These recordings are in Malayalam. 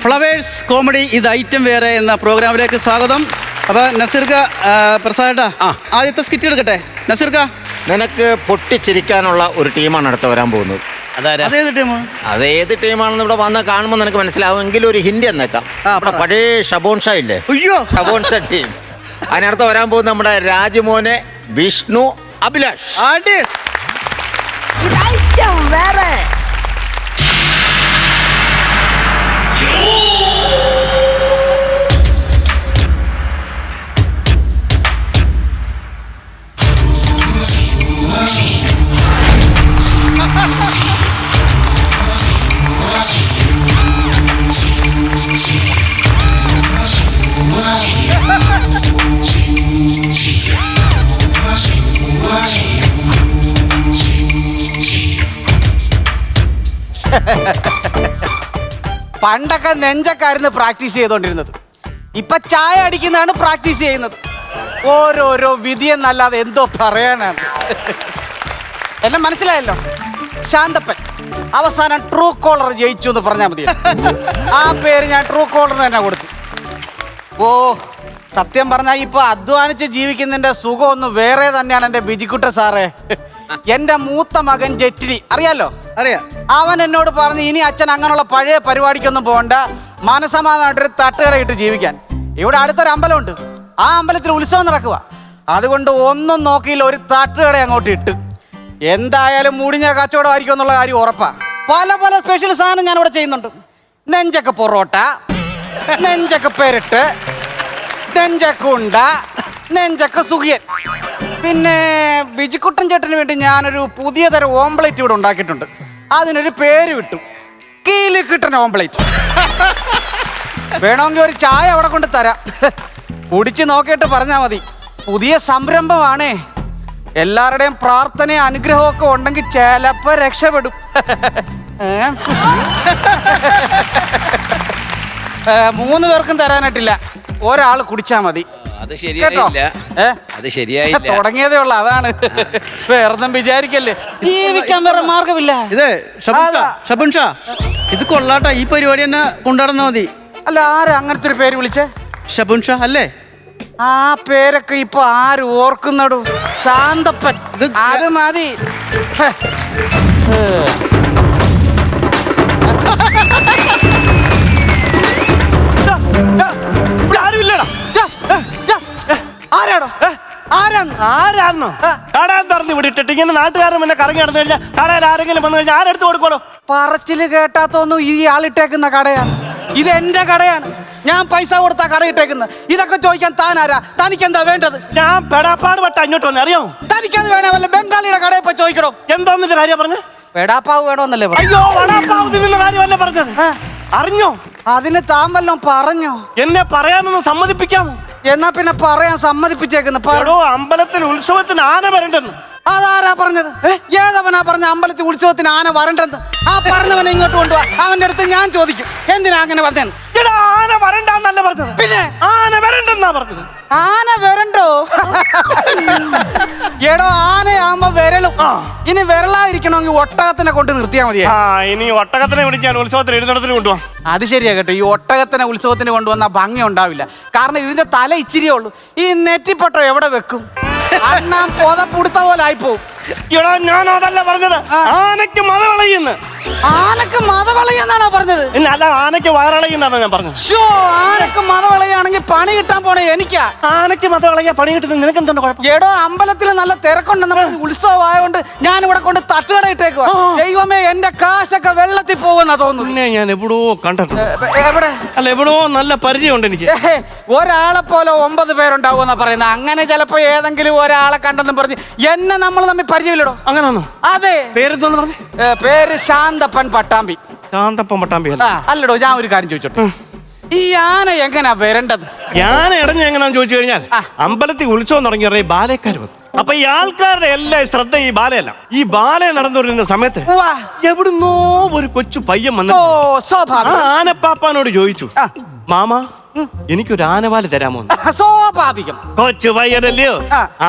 ഫ്ലവേഴ്സ് കോമഡി ഇത് ഐറ്റം വേറെ എന്ന പ്രോഗ്രാമിലേക്ക് സ്വാഗതം. അപ്പോൾ നസീർക്ക പ്രസാദേട്ടാ ആദ്യത്തെ സ്കിറ്റ് എടുക്കട്ടെ. നസീർക്ക, നിനക്ക് പൊട്ടിച്ചിരിക്കാനുള്ള ഒരു ടീമാണ് അടുത്ത് വരാൻ പോകുന്നത്. അതേത് ടീം? അതേത് ടീമാണെന്ന് ഇവിടെ വന്ന് കാണുമ്പോൾ നിനക്ക് മനസ്സിലാവും. എങ്കിലും ഒരു ഹിന്ദി എന്നേക്കാം. പഴയ ഷബോൺ ഷാ ഇല്ലേ? അയ്യോ, ഷബോൺ ഷാ ടീം. അതിനടുത്ത് വരാൻ പോകുന്ന നമ്മുടെ രാജ്മോനെ, വിഷ്ണു, അഭിലാഷ്. വേറെ പണ്ടൊക്കെ നെഞ്ചക്കായിരുന്നു പ്രാക്ടീസ് ചെയ്തോണ്ടിരുന്നത്. ഇപ്പൊ ചായ അടിക്കുന്നതാണ് പ്രാക്ടീസ് ചെയ്യുന്നത്. ഓരോരോ വിധിയെന്നല്ലാതെ എന്തോ പറയാനാണ്. എല്ലാം മനസ്സിലായല്ലോ. ശാന്തപ്പൻ അവസാനം ട്രൂ കോളർ ജയിച്ചു എന്ന് പറഞ്ഞാൽ മതി. ആ പേര് ഞാൻ ട്രൂ കോളറിന് തന്നെ കൊടുത്തു. ഓ, സത്യം പറഞ്ഞാൽ ഇപ്പൊ അധ്വാനിച്ച് ജീവിക്കുന്നതിന്റെ സുഖം ഒന്ന് വേറെ തന്നെയാണ് എൻ്റെ ബിജിക്കുട്ട സാറേ. എൻ്റെ മൂത്ത മകൻ ജെറ്റിലി അറിയാലോ? അറിയാം. അവൻ എന്നോട് പറഞ്ഞു, ഇനി അച്ഛൻ അങ്ങനെയുള്ള പഴയ പരിപാടിക്കൊന്നും പോകണ്ട, മനസമാധാനമായിട്ടൊരു തട്ടുകട ഇട്ട് ജീവിക്കാൻ. ഇവിടെ അടുത്തൊരു അമ്പലമുണ്ട്, ആ അമ്പലത്തിൽ ഉത്സവം നടക്കുക. അതുകൊണ്ട് ഒന്നും നോക്കിയില്ല, ഒരു തട്ടുകട അങ്ങോട്ട് ഇട്ട്. എന്തായാലും മുടിഞ്ഞ കച്ചവടമായിരിക്കും എന്നുള്ള കാര്യം ഉറപ്പാ. പല പല സ്പെഷ്യൽ സാധനം ഞാൻ ഇവിടെ ചെയ്യുന്നുണ്ട്. നെഞ്ചക്ക പൊറോട്ട, നെഞ്ചക്ക പെരട്ട്, നെഞ്ചക്ക ഉണ്ട, നെഞ്ചക്ക സുഖിയൻ. പിന്നെ ബിജിക്കുട്ടൻ ചേട്ടന് വേണ്ടി ഞാനൊരു പുതിയ തരം ഓംപ്ലേറ്റ് ഇവിടെ ഉണ്ടാക്കിയിട്ടുണ്ട്. അതിനൊരു പേര് വിട്ടു, കീലിക്കിട്ടൻ ഓംപ്ലേറ്റ്. വേണമെങ്കിൽ ഒരു ചായ അവിടെ കൊണ്ട് തരാം, കുടിച്ച് നോക്കിയിട്ട് പറഞ്ഞാൽ മതി. പുതിയ സംരംഭമാണേ. എല്ലാവരുടെയും പ്രാർത്ഥനയും അനുഗ്രഹവും ഒക്കെ ഉണ്ടെങ്കിൽ ചിലപ്പോൾ രക്ഷപ്പെടും. 3 പേർക്കും തരാനായിട്ടില്ല, ഒരാൾ കുടിച്ചാൽ മതി. അത് ശരിയായില്ല. അത് ശരിയായില്ല. തുടങ്ങിയതേ ഉള്ളു, അതാണ്. വേറൊന്നും വിചാരിക്കല്ലേ, ജീവിക്കാൻ വേറെ മാർഗമില്ല. ഇത് ഷബുൻ ഷാ, ഇത് കൊള്ളാട്ടാ. ഈ പരിപാടി തന്നെ കൊണ്ടുനടന്നാ മതി. അല്ല, ആരാ അങ്ങനത്തെ ഒരു പേര് വിളിച്ചേ? ഷബുൻ ഷാ അല്ലേ? ആ പേരൊക്കെ ഇപ്പൊ ആര് ഓർക്കുന്നടു? ശാന്തപ്പൻ, അത് മതി. ആരാണോ? ആരാന്നോ? കടയാൻ തുറന്ന് വിട്ടിട്ട് ഇങ്ങനെ നാട്ടുകാരൻ പിന്നെ കറങ്ങി നടന്നു കഴിഞ്ഞാൽ കടയിൽ ആരെങ്കിലും വന്നു കഴിഞ്ഞാൽ ആരെടുത്ത് കൊടുക്കണോ? പറച്ചില് കേട്ടാത്തൊന്നും ഈ ആളിട്ടേക്കുന്ന കടയാണ്. ഇത് എന്റെ കടയാണ്, ഞാൻ പൈസ കൊടുത്താ കട ഇട്ടേക്കുന്നത്. ഇതൊക്കെ ചോദിക്കാൻ താനാരാ? തനിക്ക് എന്താ വേണ്ടത്? ഞാൻ പെടാപ്പാട് പട്ട അങ്ങോട്ട് വന്ന് അറിയാമോ? തനിക്കത് വേണേ വല്ല ബംഗാളിയുടെ കടയിൽ പോയി ചോദിക്കണോ? എന്തോന്നിന്റെ കാര്യം പറഞ്ഞു? പെടാപ്പാവ് വേണോന്നല്ലേ? അയ്യോ, വടാപ്പാവ് തിന്നുന്ന കാര്യമല്ല പറഞ്ഞത്. അറിഞ്ഞോ? അതിന് താൻ വല്ലോം പറഞ്ഞോ? എന്നെ പറയാനൊന്നും സമ്മതിപ്പിക്കാമോ? എന്നാ പിന്നെ പറയാൻ സമ്മതിപ്പിച്ചേക്കുന്നു. അമ്പലത്തിൽ ഉത്സവത്തിന് ആന വരണ്ടെന്ന്. അതാരാ പറഞ്ഞത്? ഏതവനാ പറഞ്ഞ അമ്പലത്തിൽ ഉത്സവത്തിന് ആന വരണ്ടെന്ന്? ആ പറഞ്ഞവനെ ഇങ്ങോട്ട് കൊണ്ടുപോവാ, അവന്റെ അടുത്ത് ഞാൻ ചോദിക്കും എന്തിനാ അങ്ങനെ പറഞ്ഞത്. ആന വരണ്ടെന്നല്ല പറഞ്ഞത്, പിന്നെ ആന വരണ്ടെന്നാ പറഞ്ഞത്. ആന വരണ്ടോ? എടോ, ആനയാകുമ്പോ വിരളും. ഇനി വിരളായിരിക്കണമെങ്കിൽ ഒട്ടകത്തിനെ കൊണ്ട് നിർത്തിയാ മതിയാ. ഇനി ഒട്ടകത്തിനെ വിളിക്കാൻ ഉത്സവത്തിന് എഴുന്നള്ളത്തിന് കൊണ്ടുപോകാം. അത് ശരിയാ കേട്ടോ. ഈ ഒട്ടകത്തിനെ ഉത്സവത്തിന് കൊണ്ടുവന്ന ഭംഗി ഉണ്ടാവില്ല. കാരണം ഇതിന്റെ തല ഇച്ചിരിയേ ഉള്ളൂ. ഈ നെറ്റിപ്പട്ടോ എവിടെ വെക്കും? അണ്ണാൻ പുതപ്പുടുത്ത പോലെ ആയിപ്പോവും. ഞാൻ അതല്ല പറഞ്ഞത്, ആനയ്ക്ക് മതവളയുന്ന്. ആനക്ക് മതവളയെന്നാണോ പറഞ്ഞത്? അല്ല, ആനയ്ക്ക് വയറളയുന്നാണ് ഞാൻ പറഞ്ഞത്. ആനക്ക് മതവളയാണെങ്കിൽ പണി കിട്ടാൻ പോണേ എനിക്കാ. ആനയ്ക്ക് മതവളയാ പണി കിട്ടുന്നത് നിനക്ക് എന്തുകൊണ്ട് കുഴപ്പം? എടോ, അമ്പലത്തിൽ നല്ല തിരക്കുണ്ടെന്ന് ഉത്സവം ആയതുകൊണ്ട് ഞാൻ ഇവിടെ കൊണ്ട് തട്ടുകട ഇട്ടേക്കുവാ. ദൈവമേ, എന്റെ കാശൊക്കെ വെള്ളത്തിൽ പോകുന്ന തോന്നുന്നു. ഞാൻ എവിടോ കണ്ടിട്ടുണ്ട്. എവിടെ? അല്ല, എവിടോ നല്ല പരിചയമുണ്ട് എനിക്ക്. ഒരാളെ പോലെ 9 പേരുണ്ടാവുമെന്നാ പറയുന്നത്. അങ്ങനെ ചിലപ്പോ ഏതെങ്കിലും ഒരാളെ കണ്ടെന്നും പറഞ്ഞ് എന്നെ നമ്മൾ തമ്മിൽ പരിചയമില്ലടോ. അങ്ങനെയാണോ? അതെ. പേരെന്തോന്ന് പറഞ്ഞു? പേര് ശാന്തപ്പൻ പട്ടാമ്പി. ശാന്തപ്പൻ പട്ടാമ്പി അല്ലടോ, ഞാൻ ഒരു കാര്യം ചോദിച്ചോട്ടെ, ഈ ആന എങ്ങനെയാ വരേണ്ടത്? ഞാൻ ഇടഞ്ഞ എങ്ങനെയാന്ന് ചോദിച്ചു കഴിഞ്ഞാൽ, അമ്പലത്തിൽ ഉത്സവം തുടങ്ങിയ ബാലക്കാർ വന്നു. അപ്പൊ ഈ ആൾക്കാരുടെ എല്ലാ ശ്രദ്ധ ഈ ബാലയല്ല. ഈ ബാല നടന്നുകൊണ്ടിരുന്ന സമയത്ത് എവിടുന്നോ ഒരു കൊച്ചു പയ്യൻ വന്നു. ആനപ്പാപ്പാനോട് ചോദിച്ചു, മാമ, എനിക്കൊരു ആനവാല് തരാമോ? സ്വാഭാവികം. കൊച്ചു പയ്യനല്ലയോ?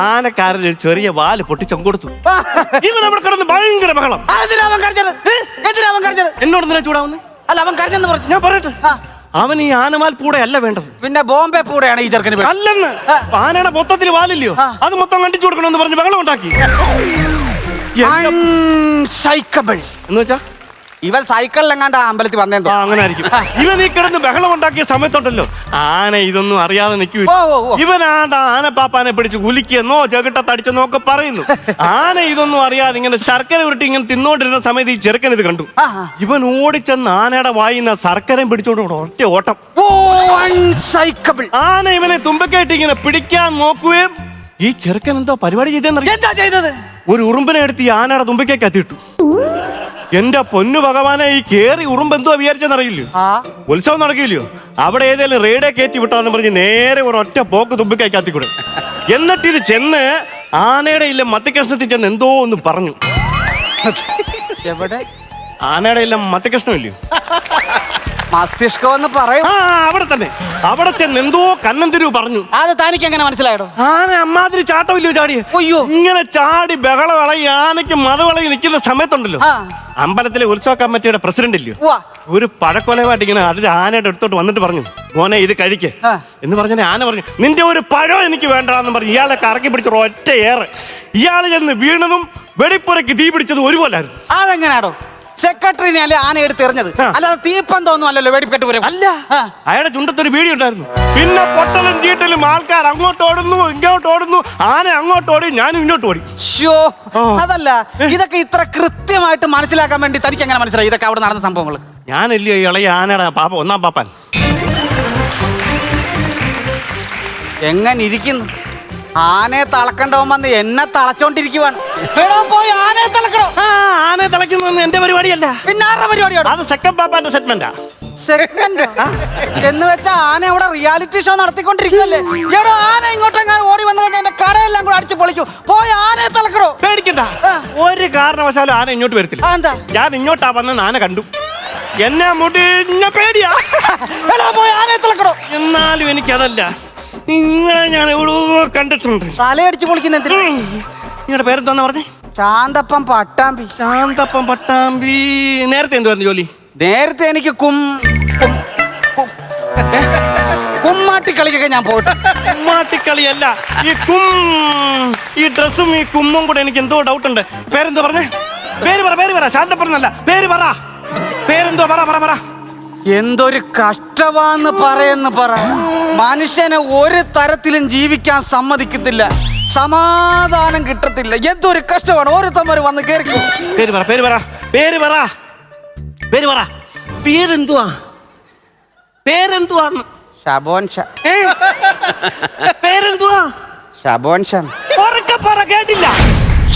ആനക്കാരൻ ഒരു ചെറിയ വാല് പൊട്ടിച്ചം കൊടുത്തു. ഇവൻ അവിടെ കിടന്ന് ഭയങ്കര ബഹളം. എന്നോട് എന്തിനാ ചൂടാവുന്നേ? അല്ല, അവൻ കരഞ്ഞെന്ന് പറഞ്ഞു. ഞാൻ പറയട്ടെ, അവൻ ഈ ആനമാൽ പൂടെ അല്ല വേണ്ടത്. പിന്നെ ബോംബെ പൂടെയാണ് ഈ ചെറുക്കന് വേണ്ടത്. അല്ലെന്ന്. ആനയുടെ മൊത്തത്തിൽ വാലില്ലയോ, അത് മൊത്തം കണ്ടിച്ചു കൊടുക്കണമെന്ന് പറഞ്ഞ് ബഹളം ഉണ്ടാക്കി. അൺസൈക്കബിൾ എന്ന് വെച്ചാ ഇവൻ സൈക്കിളിലെങ്ങാണ്ട് അമ്പലത്തിൽ വന്നേന്തോ. അങ്ങനെ ആയിരിക്കും. ഇവൻ ഈ കിടന്ന് ബഹളം ഉണ്ടാക്കിയ സമയത്തുണ്ടല്ലോ ആന ഇതൊന്നും അറിയാതെ നിൽക്കൂ. ഇവനാണ്ട് ആന പാപ്പാനെ പിടിച്ച് കുലിക്കെന്നോ ജഗട്ടത്തടിച്ചെന്നോ ഒക്കെ പറയുന്നു. ആന ഇതൊന്നും അറിയാതെ ഇങ്ങനെ ശർക്കര ഉരുട്ടി ഇങ്ങനെ തിന്നോണ്ടിരുന്ന സമയത്ത് ഈ ചെറുക്കൻ ഇത് കണ്ടു. ഇവൻ ഓടിച്ചെന്ന് ആനയുടെ വായിന്ന് ശർക്കരയും പിടിച്ചോണ്ട് ഒറ്റ ഓട്ടം. ആന ഇവനെ തുമ്പക്കായിട്ട് ഇങ്ങനെ പിടിക്കാൻ നോക്കുകയും ഈ ചെറുക്കൻ എന്തോ പരിപാടി ചെയ്തത്. ഒരു ഉറുമ്പിനെ എടുത്ത് ഈ ആനയുടെ തുമ്പക്കേക്ക് എത്തിയിട്ടു. എന്റെ പൊന്നു ഭഗവാനെ, ഈ കേറി ഉറുമ്പ് എന്തുവാ വിചാരിച്ചെന്നറിയില്ലോ. ഉത്സവം നടക്കില്ലയോ, അവിടെ ഏതെങ്കിലും റേഡേ കയറ്റി വിട്ടാന്ന് പറഞ്ഞ് നേരെ ഒരു ഒറ്റ പോക്ക് തുമ്പിക്കായി കത്തിക്കൂടെ. എന്നിട്ട് ഇത് ചെന്ന് ആനയുടെ ഇല്ല മത്തിക്കഷ്ണത്തിൽ ചെന്ന് എന്തോ ഒന്ന് പറഞ്ഞു. എവിടെ? ആനയുടെ ഇല്ല മത്തിക്കഷ്ണം ഇല്ലയോ, മസ്തിഷ്കം എന്ന് പറയും. അവിടെ തന്നെ. അവിടെ ചെന്ന് എന്തോ കണ്ണന്തിരിവ് പറഞ്ഞു. അത് തനിക്ക് എങ്ങനെ മനസ്സിലായോ? ആന അമ്മാതിരി ചാട്ടമില്ലയോ ചാടിയെ. ഇങ്ങനെ ചാടി ബഹള വിളയി ആനയ്ക്ക് മതവിളയി നിൽക്കുന്ന സമയത്തുണ്ടല്ലോ, അമ്പലത്തിലെ ഉത്സവ കമ്മിറ്റിയുടെ പ്രസിഡന്റ് ഇല്ലയോ, ഒരു പഴക്കൊലമായിട്ട് ഇങ്ങനെ അതിൽ ആനയുടെ അടുത്തോട്ട് വന്നിട്ട് പറഞ്ഞു, മോനെ ഇത് കഴിക്ക് എന്ന് പറഞ്ഞ ആന പറഞ്ഞു, നിന്റെ ഒരു പഴം എനിക്ക് വേണ്ടെന്ന് പറഞ്ഞു ഇയാളെ കറക്കി പിടിച്ച ഒറ്റ ഏറെ. ഇയാൾ ചെന്ന് വീണതും വെടിപ്പുരക്ക് തീ പിടിച്ചതും ഒരുപോലായിരുന്നു. അതെങ്ങനെയാണോ സെക്രട്ടറിനെ അല്ലെ ആന എടുത്ത് എറിഞ്ഞത്? അല്ലാതെ തീപ്പന്തോന്നും അല്ലല്ലോ വെടിക്കെട്ട് വരും. അല്ല, അയാളുടെ ചുണ്ടത്തൊരു വീടി ഉണ്ടായിരുന്നു. പിന്നെ പൊട്ടലും ചീട്ടലും ആൾക്കാർ അങ്ങോട്ട് ഓടുന്നു ഇങ്ങോട്ട് ഓടുന്നു. ആന അങ്ങോട്ട് ഓടി, ഞാനും ഇങ്ങോട്ട് ഓടി. അതല്ല, ഇതൊക്കെ ഇത്ര കൃത്യമായിട്ട് മനസ്സിലാക്കാൻ വേണ്ടി തനിക്ക് എങ്ങനെ മനസ്സിലായി ഇതൊക്കെ അവിടെ നടന്ന സംഭവങ്ങൾ? ഞാനല്ലയോ ഇളയ ആനയുടെ പാപ്പ, ഒന്നാം പാപ്പാൻ. എങ്ങനെ ഇരിക്കുന്നു? ആനയെ തളക്കണ്ടവൻ വന്ന് എന്നെ തളച്ചോണ്ടിരിക്കുവാണ്. പോയി ആനയെ തളക്കണോ? ആനയെ തളയ്ക്കുന്നൊന്നും എന്റെ പരിപാടിയല്ല. പിന്നെ ആരുടെ പരിപാടിയാണ്? അത് സെക്കൻഡ് പാപ്പാന്റെ സെഗ്മെന്റാ. സെഗ്മെന്റ് എന്ന് വെച്ചാ ആന അവിടെ റിയാലിറ്റി ഷോ നടത്തിക്കൊണ്ടിരിക്കുവല്ലേ. എവിടെ ആന ഇങ്ങോട്ടെങ്ങാനും ഓടി വന്നു കഴിഞ്ഞാൽ എന്റെ കടയെല്ലാം കൂടെ അടിച്ചു പൊളിക്കും. പോയി ആനയെ തളക്കണോ? പേടിക്കണ്ട, ഒരു കാരണവശാലും ആന ഇങ്ങോട്ട് വരത്തില്ല. എന്താ? ഞാൻ ഇങ്ങോട്ടാ വന്നെന്ന് ആന കണ്ടു. എന്നെ മുടിഞ്ഞ പേടിയാ. പോയി ആനയെ തളക്കണോ? എന്നാലും എനിക്കതല്ല, നിങ്ങളെ ഞാൻ എവിടെയോ കണ്ടിട്ടുണ്ട്. തലയടിച്ച് പൊളിക്കുന്ന. നിങ്ങളുടെ പേരെന്തോന്നാ പറഞ്ഞേ? ശാന്തപ്പം പട്ടാമ്പി. ശാന്തപ്പം പട്ടാമ്പി. നേരത്തെ എന്തുവായിരുന്നു ജോലി? നേരത്തെ എനിക്ക് കുമ്മാട്ടി കളിക്കൊക്കെ ഞാൻ പോയിട്ട്. കുമ്മാട്ടിക്കളിയല്ല, ഈ ഡ്രസ്സും ഈ കുമ്മും കൂടെ എനിക്ക് എന്തോ ഡൗട്ട് ഉണ്ട്. പേരെന്തോ പറഞ്ഞേ? പേര് പറ. ശാന്തപ്പനല്ല, പേരെന്തോ പറ. എന്തൊരു കഷ്ടമാന്ന് പറ. മനുഷ്യനെ ഒരു തരത്തിലും ജീവിക്കാൻ സമ്മതിക്കത്തില്ല, സമാധാനം കിട്ടത്തില്ല. എന്തൊരു കഷ്ടമാണ്. ഓരോരുത്തന്മാര് വന്ന് കേറി. പേരെന്തുവാ? ഷബോൻ ഷാ. പേരെന്തുവാ? ഷബോൻ ഷാ. കേട്ടില്ല.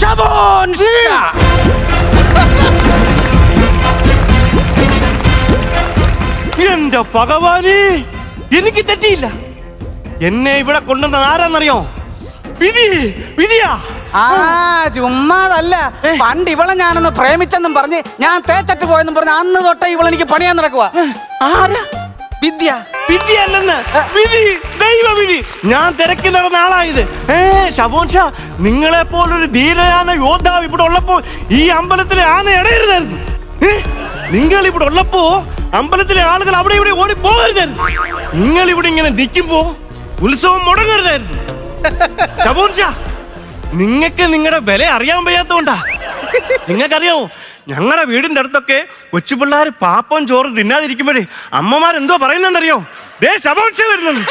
ഷബോൻ ഷാ. എന്റെ ഭഗവാനെ, എനിക്ക് തെറ്റിയില്ല. എന്നെ ഇവിടെ കൊണ്ടുവന്ന ആരാന്നറിയോ? വിധിയാ. ചുമ്മാതല്ല, പണ്ട് ഇവളെ ഞാനൊന്ന് പ്രേമിച്ചെന്നും പറഞ്ഞ് ഞാൻ തേച്ചട്ട് പോയെന്നും പറഞ്ഞ് അന്ന് തൊട്ടേ ഇവളെനിക്ക് പണിയാൻ നടക്കുക. വിധിയല്ലെന്ന്, ദൈവവിധി. ഞാൻ തിരക്കി നടന്ന ആളായത്. ഷബോൻ ഷാ, നിങ്ങളെ പോലൊരു ധീരയാന യോദ്ധാവ് ഇവിടെ ഉള്ളപ്പോ ഈ അമ്പലത്തിലെ ആന ഇടയരുതായിരുന്നു. നിങ്ങൾ ഇവിടെ ഉള്ളപ്പോ അമ്പലത്തിലെ ആളുകൾ അവിടെ ഇവിടെ ഓടി പോകരുതായിരുന്നു. നിങ്ങൾ ഇവിടെ ഇങ്ങനെ നിൽക്കുമ്പോ ഉത്സവം മുടങ്ങരുതായിരുന്നു. ഷബോൻ ഷാ, നിങ്ങൾക്ക് നിങ്ങളുടെ വില അറിയാൻ വയ്യാത്തോണ്ടാ. നിങ്ങൾക്കറിയാമോ, ഞങ്ങളുടെ വീടിന്റെ അടുത്തൊക്കെ കൊച്ചു പിള്ളേർ പാപ്പം ചോറ് തിന്നാതിരിക്കുമ്പോഴേ അമ്മമാരെന്തോ പറയുന്നുണ്ടറിയോ? ഷബോൻ ഷാ വരുന്നുണ്ട്.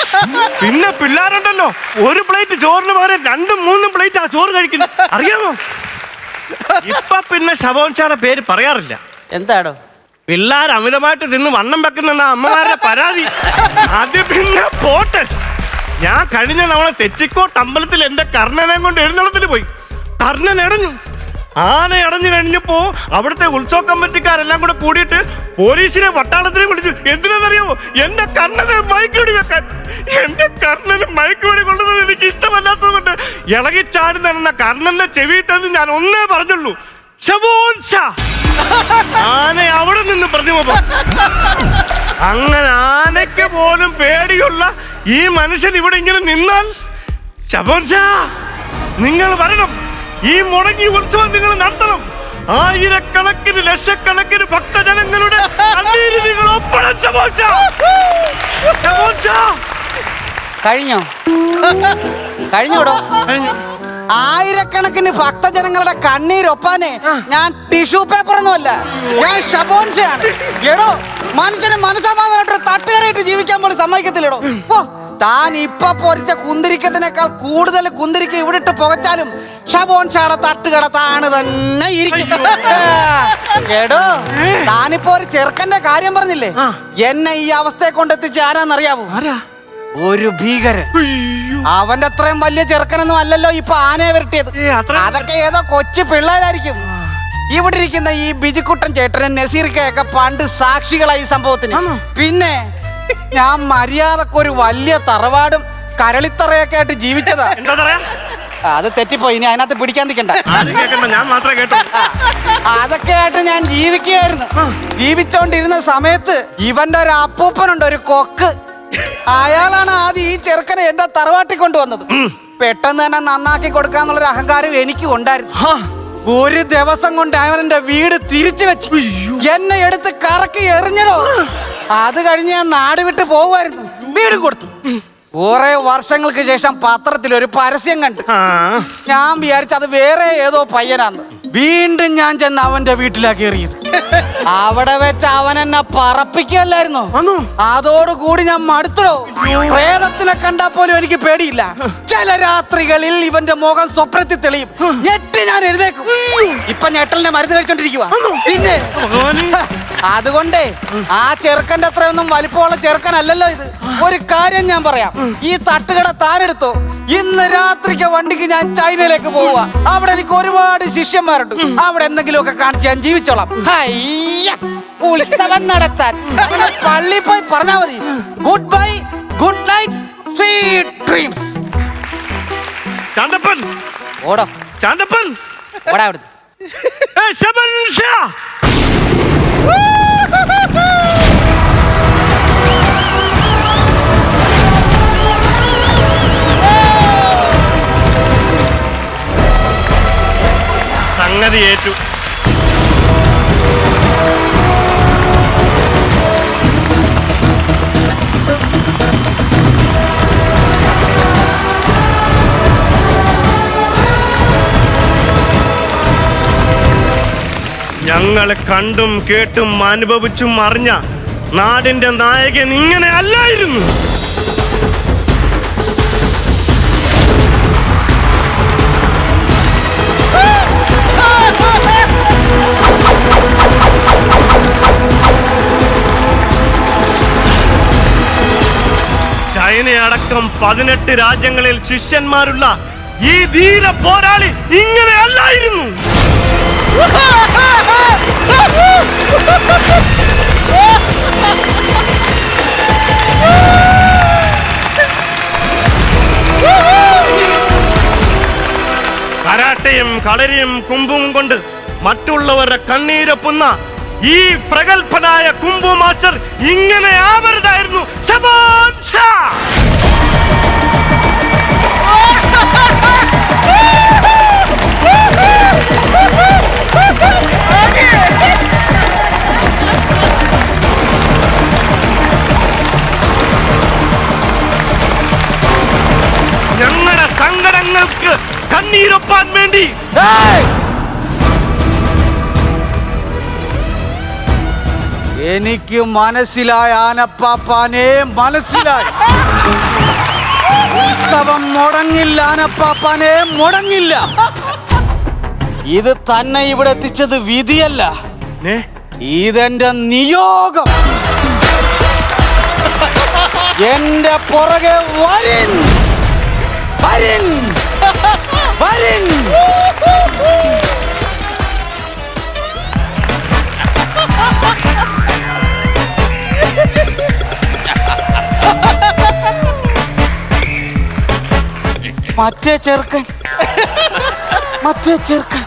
പിന്നെ പിള്ളേരുണ്ടല്ലോ, ഒരു പ്ലേറ്റ് ചോറിന് പകരം 2-3 പ്ലേറ്റ് ആ ചോറ് കഴിക്കുന്നു, അറിയാമോ? ഇപ്പൊ പിന്നെ ഷബോൻ ഷായുടെ പേര് പറയാറില്ല. എന്താടോ? പിള്ളേർ അമിതമായിട്ട് തിന്ന് വണ്ണം വെക്കുന്ന അമ്മമാരുടെ പരാതി. അത് പിന്നെ പോട്ട്. ഞാൻ കഴിഞ്ഞ തവണ തെച്ചിക്കോട്ട് അമ്പലത്തിൽ എന്റെ കർണനെ കൊണ്ട് എഴുന്നള്ളത്തിന് പോയി. കർണൻ ഇടഞ്ഞു. ആന അടഞ്ഞു കഴിഞ്ഞപ്പോ അവിടുത്തെ ഉത്സവ കമ്മിറ്റിക്കാരെല്ലാം കൂടെ കൂടിയിട്ട് പോലീസിനെ പട്ടാളത്തിനെ വിളിച്ചു. എന്തിനാണെന്നറിയാമോ? എന്റെ കർണനെ മയക്കുവെടി വെക്കാൻ. എന്റെ കർണന് മയക്കുവെടി കൊണ്ടുവന്നത് എനിക്ക് ഇഷ്ടമല്ലാത്തത് കൊണ്ട് ഇളകിച്ചാടി നടന്ന കർണന്റെ ചെവി തന്ന് ഞാൻ ഒന്നേ പറഞ്ഞുള്ളൂ, ഷബോൻ ഷാ. ആന അവിടെ നിന്ന് പ്രതിമ. അങ്ങനെ ആനയ്ക്ക് പോലും പേടിയുള്ള ഈ മനുഷ്യൻ ഇവിടെ ഇങ്ങനെ നിന്നാൽ, ഷബോൻ ഷാ, നിങ്ങൾ വരണം. ഈ മുടങ്ങിയ ഉത്സവം നിങ്ങൾ നടത്തണം. ആയിരക്കണക്കിന് ലക്ഷക്കണക്കിന് ഭക്തജനങ്ങളുടെ കണ്ണീര് നിങ്ങൾ ഒപ്പടച്ച മോശ. മോശ. കഴിഞ്ഞോ? കഴിഞ്ഞോടോ? കഴിഞ്ഞു. ആയിരക്കണക്കിന് ഭക്തജനങ്ങളുടെ കണ്ണീരൊപ്പാനെ ഞാൻ ടിഷ്യൂ പേപ്പർ ഒന്നുമല്ല, ഞാൻ ഷബോൻഷയാണ്. എടോ, മനുഷ്യന് മനസ്സമാധാനമായിട്ട് തട്ടുകടയിട്ട് ജീവിക്കാൻ പോലും സമ്മതിക്കത്തില്ലടോ. ഓ, താൻ ഇപ്പൊ പൊരിച്ച കുന്തിരിക്കത്തിനേക്കാൾ കൂടുതൽ കുന്തിരിക്ക ഇവിടെ ഇട്ട് പുകച്ചാലും ഷബോൻഷയുടെ തട്ടുകട താണ് തന്നെ ഇരിക്കും. എടോ, താനിപ്പോ ഒരു ചെറുക്കന്റെ കാര്യം പറഞ്ഞില്ലേ, എന്നെ ഈ അവസ്ഥയെ കൊണ്ടെത്തിച്ച് ആരാന്നറിയാവോ? ഒരു ഭീകരൻ. അവന്റെ അത്രയും വലിയ ചെറുക്കനൊന്നും അല്ലല്ലോ ഇപ്പൊ ആനയെ വരട്ടിയത്. അതൊക്കെ ഏതോ കൊച്ചു പിള്ളേരായിരിക്കും. ഇവിടെ ഇരിക്കുന്ന ഈ ബിജിക്കുട്ടൻ ചേട്ടനും നസീർക്കയൊക്കെ പണ്ട് സാക്ഷികളായി ഈ സംഭവത്തിന്. പിന്നെ ഞാൻ മര്യാദക്കൊരു വലിയ തറവാടും കരളിത്തറയൊക്കെ ആയിട്ട് ജീവിച്ചതാ. അത് തെറ്റിപ്പോയി, ഇനി അതിനകത്ത് പിടിക്കാൻ നിൽക്കണ്ട. ഞാൻ മാത്രമേ കേട്ടു. അതൊക്കെ ആയിട്ട് ഞാൻ ജീവിക്കുകയായിരുന്നു. ജീവിച്ചോണ്ടിരുന്ന സമയത്ത് ഇവന്റെ ഒരു അപ്പൂപ്പനുണ്ട്, ഒരു കൊക്ക്. അയാളാണ് ആദ്യം ഈ ചെറുക്കനെ എന്റെ തറവാട്ടി കൊണ്ടുവന്നത്. പെട്ടെന്ന് തന്നെ നന്നാക്കി കൊടുക്കാന്നുള്ളൊരു അഹങ്കാരം എനിക്കും ഉണ്ടായിരുന്നു. ഒരു ദിവസം കൊണ്ട് അവൻ എന്റെ വീട് തിരിച്ചു വെച്ച് എന്നെ എടുത്ത് കറക്കി എറിഞ്ഞടോ. അത് കഴിഞ്ഞ് ഞാൻ നാട് വിട്ട് പോകുമായിരുന്നു. വീട് കൊടുത്തു. കുറെ വർഷങ്ങൾക്ക് ശേഷം പത്രത്തിൽ ഒരു പരസ്യം കണ്ടു. ഞാൻ വിചാരിച്ചു അത് വേറെ ഏതോ പയ്യനാന്ന്. വീണ്ടും ഞാൻ ചെന്ന് അവന്റെ വീട്ടിലാക്കി എറിയത്. അവിടെ വെച്ച് അവൻ എന്നെ പറപ്പിക്കല്ലായിരുന്നോ? അതോടുകൂടി ഞാൻ മടുത്തോ. പ്രേതത്തിനെ കണ്ടാ പോലും എനിക്ക് പേടിയില്ല. ചില രാത്രികളിൽ ഇവന്റെ മുഖം സ്വപ്നത്തിൽ തെളിയും. ഞെട്ടി ഞാൻ എഴുതേക്കും. ഇപ്പൊ ഞെട്ടലിനെ മരുന്ന് കഴിച്ചോണ്ടിരിക്കുക. പിന്നെ അതുകൊണ്ടേ ആ ചെറുക്കന്റെ അത്രയൊന്നും വലിപ്പമുള്ള ചെറുക്കനല്ലല്ലോ ഇത്. ഒരു കാര്യം ഞാൻ പറയാം, ഈ തട്ടുകട താനെടുത്തോ. ഇന്ന് രാത്രിക്ക് വണ്ടിക്ക് ഞാൻ ചൈനയിലേക്ക് പോവുക. അവിടെ എനിക്ക് ഒരുപാട് ശിഷ്യന്മാരുണ്ട്. അവിടെ എന്തെങ്കിലുമൊക്കെ കാണിച്ച് ഞാൻ ജീവിച്ചോളാം. ഉത്സവം നടത്താൻ പള്ളി പോയി പറഞ്ഞാ മതി. Good bye, good night, sweet dreams. Chanthappan ഓടോ, ചാന്തപ്പൻ ഓടാ അവിടുന്ന്. സംഗതി ഏറ്റു. ഞങ്ങളെ കണ്ടും കേട്ടും അനുഭവിച്ചും അറിഞ്ഞ നാടിന്റെ നായകൻ ഇങ്ങനെ അല്ലായിരുന്നു. ചൈനയടക്കം 18 രാജ്യങ്ങളിൽ ശിഷ്യന്മാരുള്ള ഈ ധീര പോരാളി ഇങ്ങനെ അല്ലായിരുന്നു. കരാട്ടയും കളരിയും കുംഭും കൊണ്ട് മറ്റുള്ളവരുടെ കണ്ണീരൊപ്പുന്ന ഈ പ്രഗത്ഭനായ കുംഭു മാസ്റ്റർ ഇങ്ങനെ ആവരുതായിരുന്നു. ശബാൻ ഷാ. ഞങ്ങളുടെ സങ്കടങ്ങൾക്ക് കണ്ണീരൊപ്പാൻ വേണ്ടി എനിക്ക് മനസ്സിലായി ആനപ്പാപ്പാനെ, മനസ്സിലായി. ഉത്സവം മുടങ്ങില്ല ആനപ്പാപ്പാനെ, മുടങ്ങില്ല. ഇത് തന്നെ ഇവിടെ എത്തിച്ചത് വിധിയല്ല, ഇതെന്റെ നിയോഗം. എന്റെ പുറകെ വരിൻ, വരിൻ, വരിൻ. മറ്റേ ചെറുക്കൻ, മറ്റേ ചെറുക്കൻ,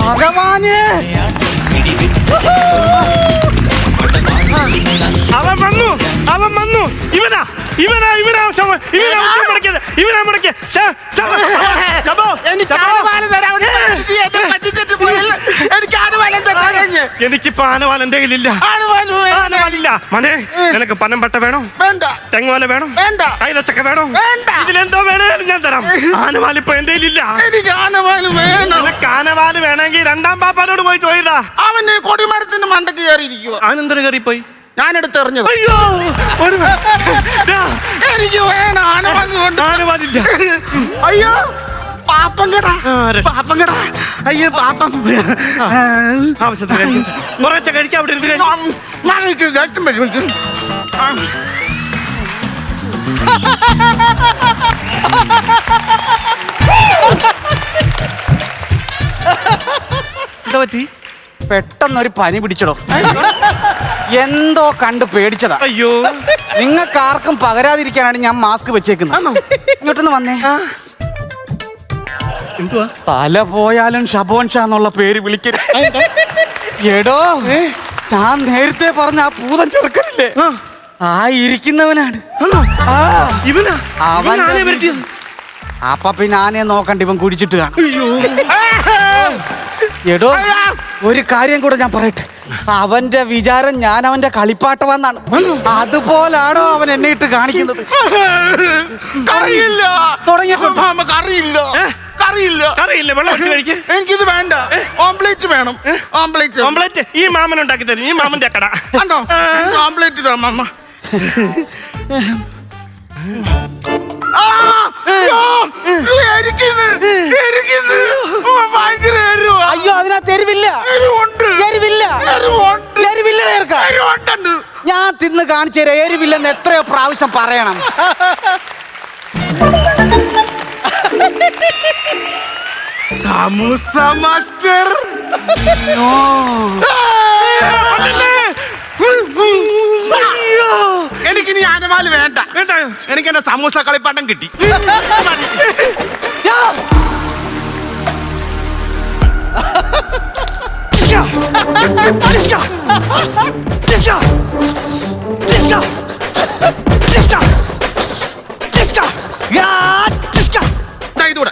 ഭഗവാന്. അവൻ വന്നു, അവൻ വന്നു. ഇവനാ ഇവനാ ഇവനാ ഇവനാ മുടക്കിയത്, ഇവനാ മുടക്കിയത്. എനിക്കിപ്പോ ആനവാൽ എന്റെ കയ്യിലില്ല. ആനവാലില്ല. മോനെ നിനക്ക് പനമ്പട്ട വേണോ? വേണ്ട. തെങ്ങോല വേണോ? വേണ്ട. കൈതച്ചക്ക വേണോ? വേണ്ട. ഇതിലെന്തോ വേണേലും ഞാൻ തരാം. ആനവാൽ ഇപ്പൊ എന്റെ കയ്യിലില്ല. എനിക്ക് ആനവാല് വേണം. നിനക്ക് ആനവാൽ വേണമെങ്കിൽ രണ്ടാം പാപ്പാനോട് പോയി ചോദിടാ. അവന് കൊടിമരത്തിന്റെ മണ്ടക്ക് കയറിയിരിക്കുക. അവനെന്തൊരു കയറിപ്പോയി? ഞാനെടുത്ത് എറിഞ്ഞത്. അയ്യോ എനിക്ക് വേണം ആനവാല്. ആനവാലില്ല. അയ്യോ പാപ്പം കേടാ. പാപ്പം കേടാ. അയ്യോ പാപ്പം. ആവശ്യത്തിന് കഴിക്കും. കുറച്ച് കഴിക്കാം. അവിടെ ഇരുന്ന് കഴിക്കും. എന്താ പറ്റി? പെട്ടെന്നൊരു പനി പിടിച്ചടോ. എന്തോ കണ്ട് പേടിച്ചതാ. അയ്യോ നിങ്ങൾക്ക് ആർക്കും പകരാതിരിക്കാനാണ് ഞാൻ മാസ്ക് വെച്ചേക്കുന്നത്. ഇങ്ങോട്ടൊന്ന് വന്നേ. എന്തുവാ? തല പോയാലും ഷബോൻ ഷാ എന്നുള്ള പേര് വിളിക്കരുത്. എടോ ഞാൻ നേരത്തെ പറഞ്ഞ ആ പൂതൻ ചെറുക്കനില്ലേ, ആ ഇരിക്കുന്നവനാണ്. ഇവനാ? അവൻ അപ്പൊ പിന്നെ ആനയെ നോക്കണ്ട, ഇവൻ കുടിച്ചിട്ട് കാണും. എടോ ഒരു കാര്യം കൂടെ ഞാൻ പറയട്ടെ, അവന്റെ വിചാരം ഞാൻ അവന്റെ കളിപ്പാട്ടമെന്നാണ്. അതുപോലാണോ അവൻ എന്നെ ഇട്ട് കാണിക്കുന്നത്? എനിക്കിത് വേണ്ട. ഓംപ്ലേറ്റ് വേണം. ഓംപ്ലേറ്റ്. ഓംപ്ലേറ്റ് ഈ മാമൻ ഉണ്ടാക്കി തരും. ഈ മാമന്റെ കട. ഓംപ്ലേറ്റ് തരാം അമ്മ. അയ്യോ അതിനകത്ത് എരിവില്ല. ഞാൻ തിന്ന് കാണിച്ചു തരാം. എരിവില്ലെന്ന് എത്രയോ പ്രാവശ്യം പറയണം. മാസ്റ്റർ എനിക്കിനി ആനവാല് വേണ്ട. എനിക്ക് എന്റെ സമൂസ കളിപ്പാട്ടം കിട്ടി. ഇതൂടെ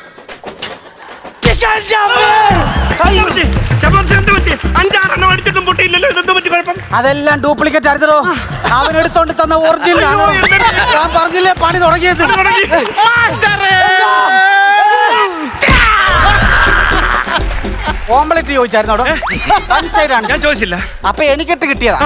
5-6 അടിച്ചിട്ടും പൊട്ടിയില്ലല്ലോ. ഇതെന്തോ പറ്റി കുഴപ്പം? അതെല്ലാം ഡ്യൂപ്ലിക്കേറ്റ് അടിച്ചോ. അവൻ എടുത്തോണ്ട് തന്ന ഒറിജിനൽ. ഞാൻ പറഞ്ഞില്ലേ പണി തുടങ്ങിയത്. ഓംപ്ലേറ്റ് ചോദിച്ചായിരുന്നോടോ? വൺ സൈഡ് ആണ്. ഞാൻ ചോദിച്ചില്ല. അപ്പൊ എനിക്കിട്ട് കിട്ടിയതാ.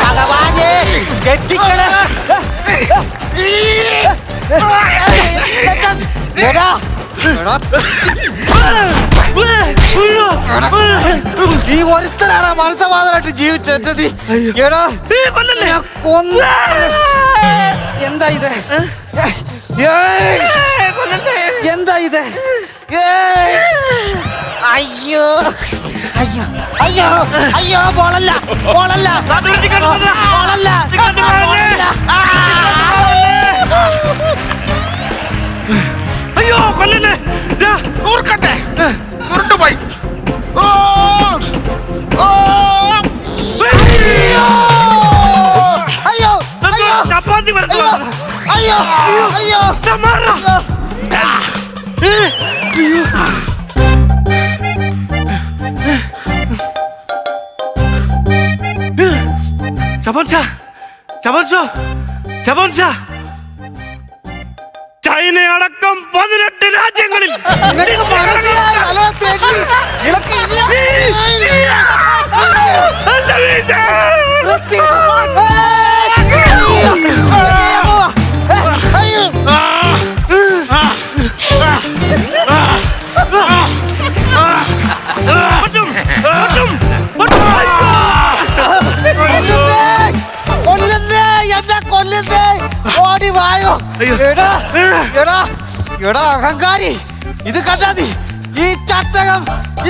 ഭഗവാനെ രക്ഷിക്കണേ. നീ ഒരുത്തനാണ് മനസ്സമാധാനമായിട്ട് ജീവിച്ചത്. എടാ കൊന്നു. എന്താ ഇത്? എന്താ ഇത്? അയ്യോ അയ്യോ അയ്യോ അയ്യോ ബോളല്ല ബോളല്ല ബോളല്ല. അയ്യോ കൊല്ലല്ലേ. ഊർക്കട്ടെ ഉരുണ്ടുപോയി. അയ്യോ അയ്യോ ചപ്പാത്തി അയ്യോ അയ്യോ അയ്യോ ചൈന അടക്കം 18 രാജ്യങ്ങളിൽ ഓടി വായോ. എടാ എടാ എടാ അഹങ്കാരി, ഇത് കണ്ടാ നീ? ഈ ചട്ടകം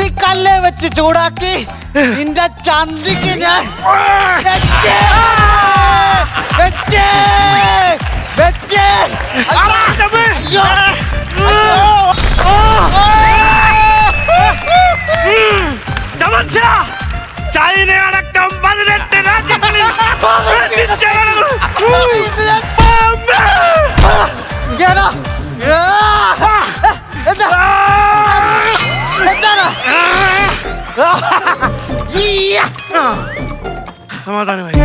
ഈ കല്ലെ വെച്ച് ചൂടാക്കി നിന്റെ ചന്തിക്ക് ഞാൻ ചൈന അടക്കം 18 രാജ്യങ്ങളിൽ സമാധാനമായി.